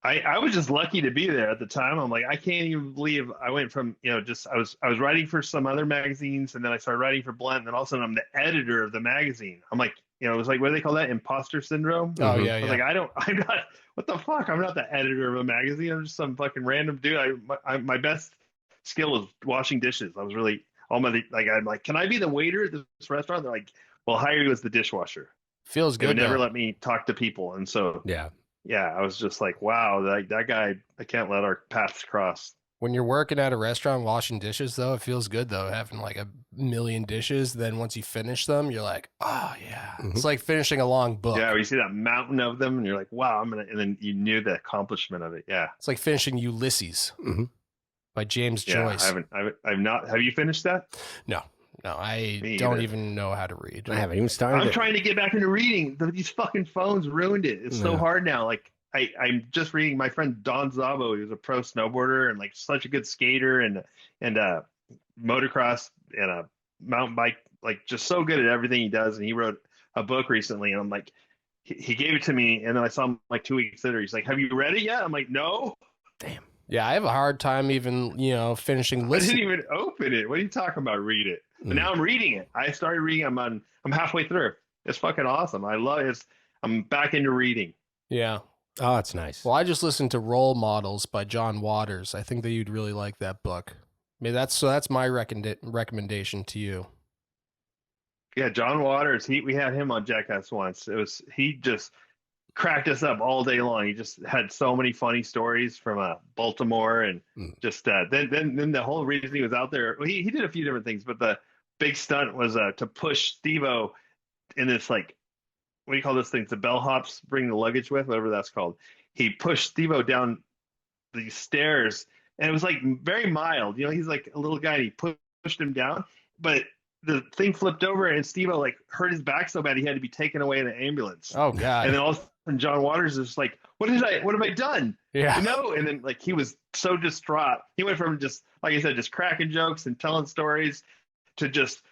I was just lucky to be there at the time. I'm like, I can't even believe I went from, I was writing for some other magazines, and then I started writing for Blunt, and then all of a sudden I'm the editor of the magazine. I'm like, it was like, what do they call that? Imposter syndrome? Oh, yeah, I was like, I'm not, what the fuck? I'm not the editor of a magazine. I'm just some fucking random dude. My best skill was washing dishes. I was really, I'm like, can I be the waiter at this restaurant? They're like, well, hire you as the dishwasher. Feels They good. would never though. let me talk to people. And so, yeah, I was just like, wow, that guy, I can't let our paths cross. When you're working at a restaurant washing dishes, though, it feels good, though, having like a million dishes. Then once you finish them, you're like, oh, yeah. It's like finishing a long book. Yeah, you see that mountain of them, and you're like, wow, and then you knew the accomplishment of it. Yeah. It's like finishing Ulysses by James Joyce. I've not. Have you finished that? No, I Me don't either. even know how to read. I haven't even started. I'm trying to get back into reading. These fucking phones ruined it. It's so hard now. Like I'm just reading my friend Don Zabo. He was a pro snowboarder and like such a good skater and motocross and a mountain bike, like just so good at everything he does. And he wrote a book recently, and I'm like, he gave it to me, and then I saw him like 2 weeks later. He's like, "Have you read it yet?" I'm like, "No." Damn. Yeah, I have a hard time even, finishing I didn't listening. even open it. What are you talking about? Read it. But now I'm reading it. I started reading. I'm halfway through. It's fucking awesome. I love it. I'm back into reading. Yeah. Oh, that's nice. Well, I just listened to Role Models by John Waters. I think that you'd really like that book. I mean, that's my recommendation to you. Yeah, John Waters. We had him on JackAss once. He just cracked us up all day long. He just had so many funny stories from Baltimore, and just then the whole reason he was out there. Well, he did a few different things, but the big stunt was to push Steve-O in this, like, what do you call those things? The bellhops bring the luggage with, whatever that's called. He pushed Steve-O down these stairs, and it was like very mild. He's like a little guy, and he pushed him down, but the thing flipped over, and Steve-O like hurt his back so bad he had to be taken away in an ambulance. Oh God. And then all of a sudden John Waters is like, what have I done? Yeah. And then like he was so distraught. He went from just, like I said, just cracking jokes and telling stories to just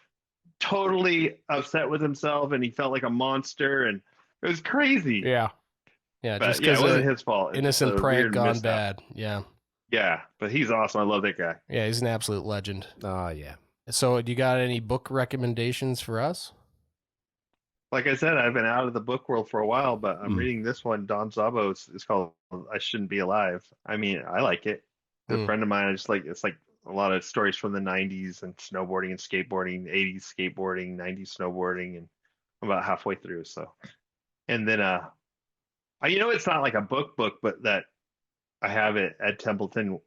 totally upset with himself, and he felt like a monster, and it was crazy. Yeah. Yeah. But Just yeah, it because wasn't his fault. It's innocent a prank weird gone mishap. bad. Yeah. Yeah, but he's awesome. I love that guy. Yeah. He's an absolute legend. Oh, yeah. So, do you got any book recommendations for us? Like I said, I've been out of the book world for a while, but I'm reading this one, Don Zabo. It's called I Shouldn't Be Alive. I mean, I like it. A friend of mine, it's like a lot of stories from the 90s and snowboarding and skateboarding, 80s skateboarding, 90s snowboarding, and I'm about halfway through. So, and then, it's not like a book, but that I have it at Templeton.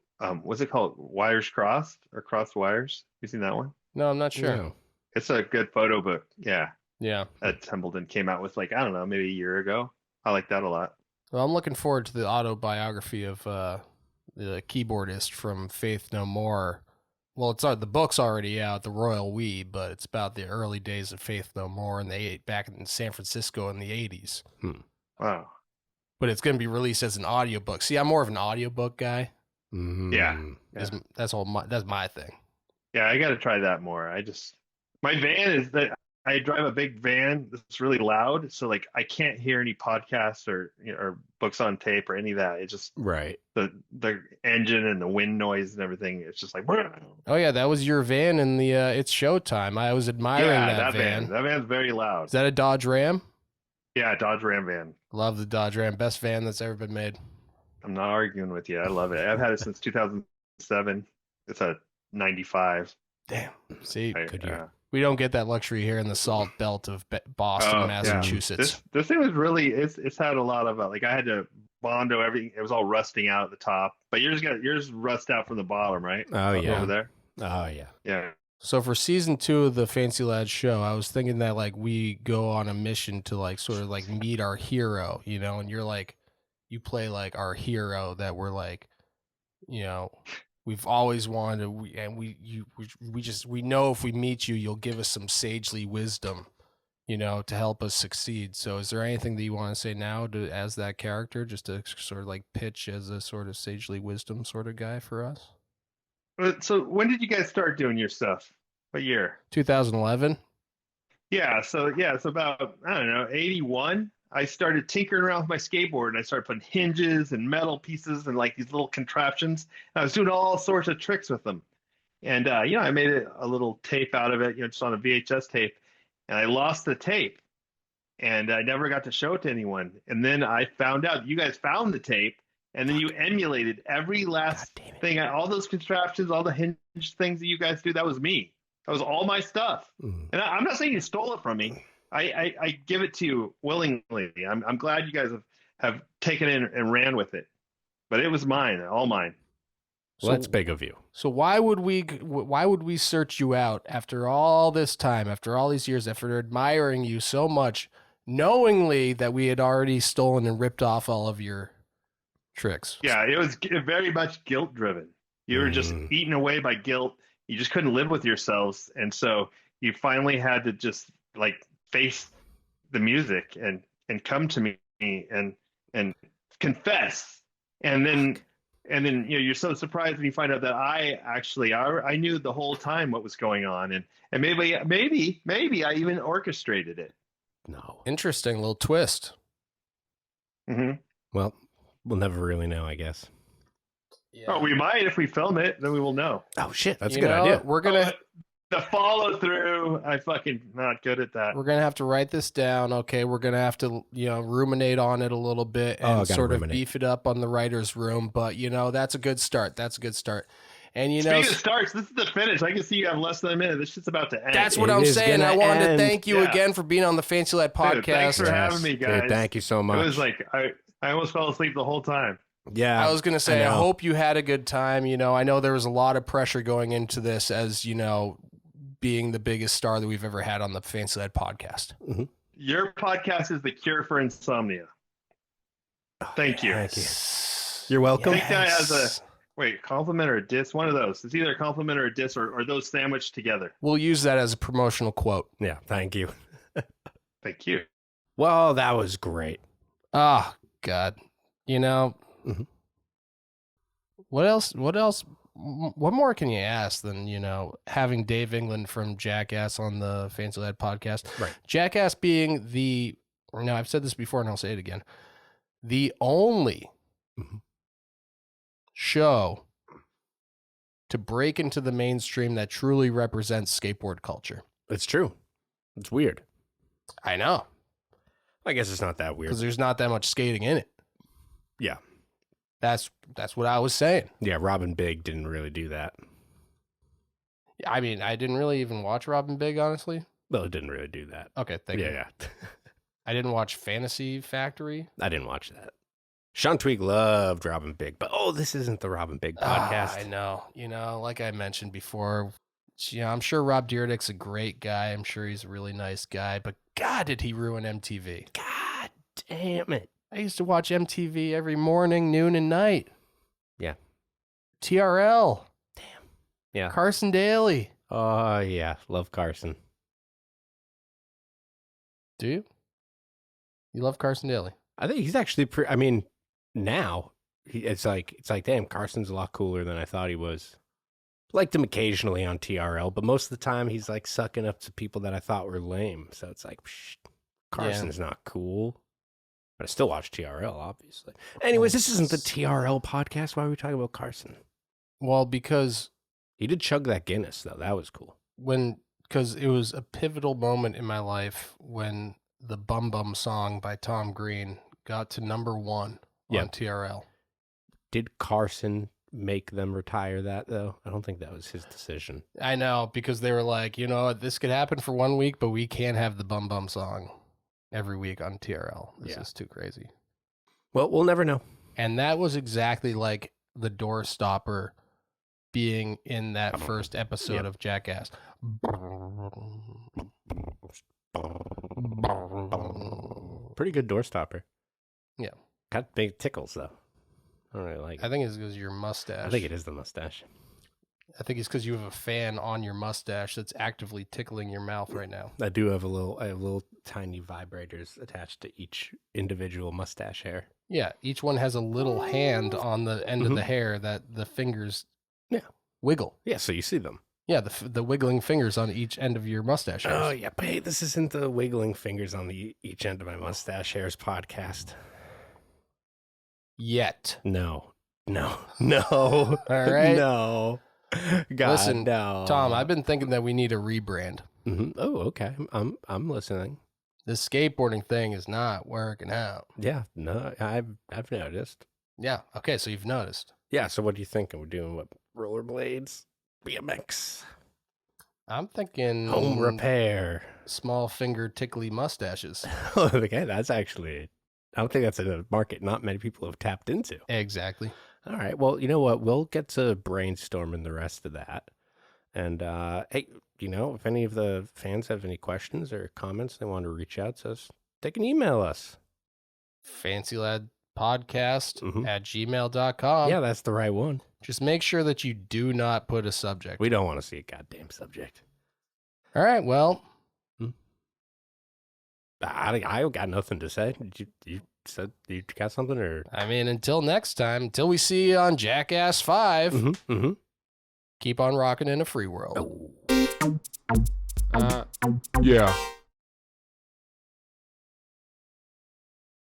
What's it called? Wires Crossed or Crossed Wires? You seen that one? No, I'm not sure. No. It's a good photo book. Yeah. Yeah. That Templeton came out with, like, I don't know, maybe a year ago. I like that a lot. Well, I'm looking forward to the autobiography of the keyboardist from Faith No More. Well, the book's already out, The Royal We, but it's about the early days of Faith No More back in San Francisco in the 80s. Wow. But it's going to be released as an audiobook. See, I'm more of an audiobook guy. Yeah. That's my thing. Yeah, I got to try that more. My van is that I drive a big van that's really loud, so like I can't hear any podcasts or books on tape or any of that. It's just Right. the engine and the wind noise and everything. It's just like, Oh yeah, that was your van in the It's Showtime. I was admiring that van. That van's very loud. Is that a Dodge Ram? Yeah, Dodge Ram van. Love the Dodge Ram. Best van that's ever been made. I'm not arguing with you. I love it. I've had it since 2007. It's a 95. Damn. See, Good year. We don't get that luxury here in the Salt Belt of Boston, Oh, yeah. Massachusetts. This thing was really it's had a lot of like I had to Bondo everything. It was all rusting out at the top, but yours rust out from the bottom, right? Oh yeah. Over there. Oh yeah. Yeah. So for season 2 of the Fancy Lads show, I was thinking that like we go on a mission to like sort of like meet our hero, you know, and you're like, you play like our hero that we're like, you know, we've always wanted, we know if we meet you, you'll give us some sagely wisdom, you know, to help us succeed. So is there anything that you want to say now as that character, just to sort of like pitch as a sort of sagely wisdom sort of guy for us? So when did you guys start doing your stuff? What year? 2011. Yeah, so it's about I don't know, 81. I started tinkering around with my skateboard and I started putting hinges and metal pieces and like these little contraptions. And I was doing all sorts of tricks with them. And I made a little tape out of it, just on a VHS tape. And I lost the tape. And I never got to show it to anyone. And then I found out you guys found the tape. And then you emulated every last thing, all those contraptions, all the hinge things that you guys do. That was me. That was all my stuff. And I'm not saying you stole it from me. I give it to you willingly. I'm glad you guys have taken it and ran with it. But it was mine, all mine. Well, that's big of you. So why would we search you out after all this time, after all these years, after admiring you so much, knowingly that we had already stolen and ripped off all of your tricks? Yeah, it was very much guilt driven. You were just eaten away by guilt. You just couldn't live with yourselves. And so you finally had to just like face the music and come to me and confess. And then you're so surprised when you find out that I knew the whole time what was going on, and maybe I even orchestrated it. No. Interesting little twist. Mm-hmm. Well, we'll never really know, I guess. Yeah. Oh, we might if we film it, then we will know. Oh shit, that's a You good know, idea. We're gonna The follow through, I fucking not good at that. we're gonna have to write this down. Okay, we're gonna have to ruminate on it a little bit and gotta sort of ruminate. beef it up on the writer's room. But that's a good start. That's a good start. And Speaking of starts, this is the finish. I can see you have less than a minute. This shit's about to end. that's what It I'm is saying. gonna I wanted end. to thank you Yeah. again for being on the Fancy Lad podcast. Dude, thanks for having me, guys. Dude, thank you so It much. was like I almost fell asleep the whole time. Yeah. I was going to say, I know. hope you had a good time. I know there was a lot of pressure going into this as, being the biggest star that we've ever had on the Fancy Lad podcast. Your podcast is the cure for insomnia. Thank you. Thank you. You're welcome. Take that as compliment or a diss. One of those. It's either a compliment or a diss or those sandwiched together. We'll use that as a promotional quote. Yeah, thank you. Thank you. Well, that was great. Oh, God. Mhm. What else? What more can you ask than, having Dave England from JackAss on the Fancy Lad podcast? Right. JackAss being I've said this before and I'll say it again, the only show to break into the mainstream that truly represents skateboard culture. It's true. It's weird. I know, I guess it's not that weird. because there's not that much skating in it. Yeah. That's what I was saying. Yeah, Robin Big didn't really do that. I mean, I didn't really even watch Robin Big, honestly. Well, it didn't really do that. Okay, thank you. Yeah. I didn't watch Fantasy Factory. I didn't watch that. Sean Tweak loved Robin Big, but this isn't the Robin Big podcast. I know. Like I mentioned before, I'm sure Rob Dyrdek's a great guy. I'm sure he's a really nice guy, but God, did he ruin MTV. God damn it. I used to watch MTV every morning, noon, and night. Yeah. TRL. Damn. Yeah. Carson Daly. Oh, yeah. Love Carson. Do you? You love Carson Daly? I think he's actually now it's like, damn, Carson's a lot cooler than I thought he was. Liked him occasionally on TRL, but most of the time he's like sucking up to people that I thought were lame. So it's like, Carson's not cool. But I still watch TRL, obviously. Anyways, this isn't the TRL podcast. Why are we talking about Carson? Well, because He did chug that Guinness, though. That was cool. because it was a pivotal moment in my life when the Bum Bum song by Tom Green got to #1 Yeah. on TRL. Did Carson make them retire that, though? I don't think that was his decision. I know, because they were like, you know, this could happen for 1 week, but we can't have the Bum Bum song every week on TRL. This is too crazy. Well, we'll never know. And that was exactly like the door stopper being in that first episode of JackAss. Pretty good door stopper. Yeah. Got big tickles, though. I don't really like it. I think it's because your mustache. I think it is the mustache. I think it's because you have a fan on your mustache that's actively tickling your mouth right now. I do have I have little tiny vibrators attached to each individual mustache hair. Yeah, each one has a little hand on the end of the hair that the fingers wiggle. Yeah, so you see them. Yeah, the wiggling fingers on each end of your mustache hairs. Oh, yeah, but hey, this isn't the wiggling fingers on each end of my mustache hairs podcast. Yet. No. All right. No. God, listen, no. Tom, I've been thinking that we need a rebrand. Mm-hmm. Oh, okay. I'm listening. This skateboarding thing is not working out. Yeah, no, I've noticed. Yeah. Okay, so you've noticed. Yeah, so what do you think? We're doing what? Rollerblades? BMX? I'm thinking Home repair. Small finger tickly mustaches. Okay, that's actually, I don't think that's a market not many people have tapped into. Exactly. All right. Well, you know what? We'll get to brainstorming the rest of that. And, hey, you know, if any of the fans have any questions or comments they want to reach out to us, they can email us. FancyLadPodcast@gmail.com. Yeah, that's the right one. Just make sure that you do not put a subject. We don't want to see a goddamn subject. All right. Well, I got nothing to say. You said you got something, or? I mean, until next time, until we see you on JackAss 5, keep on rocking in a free world. Yeah.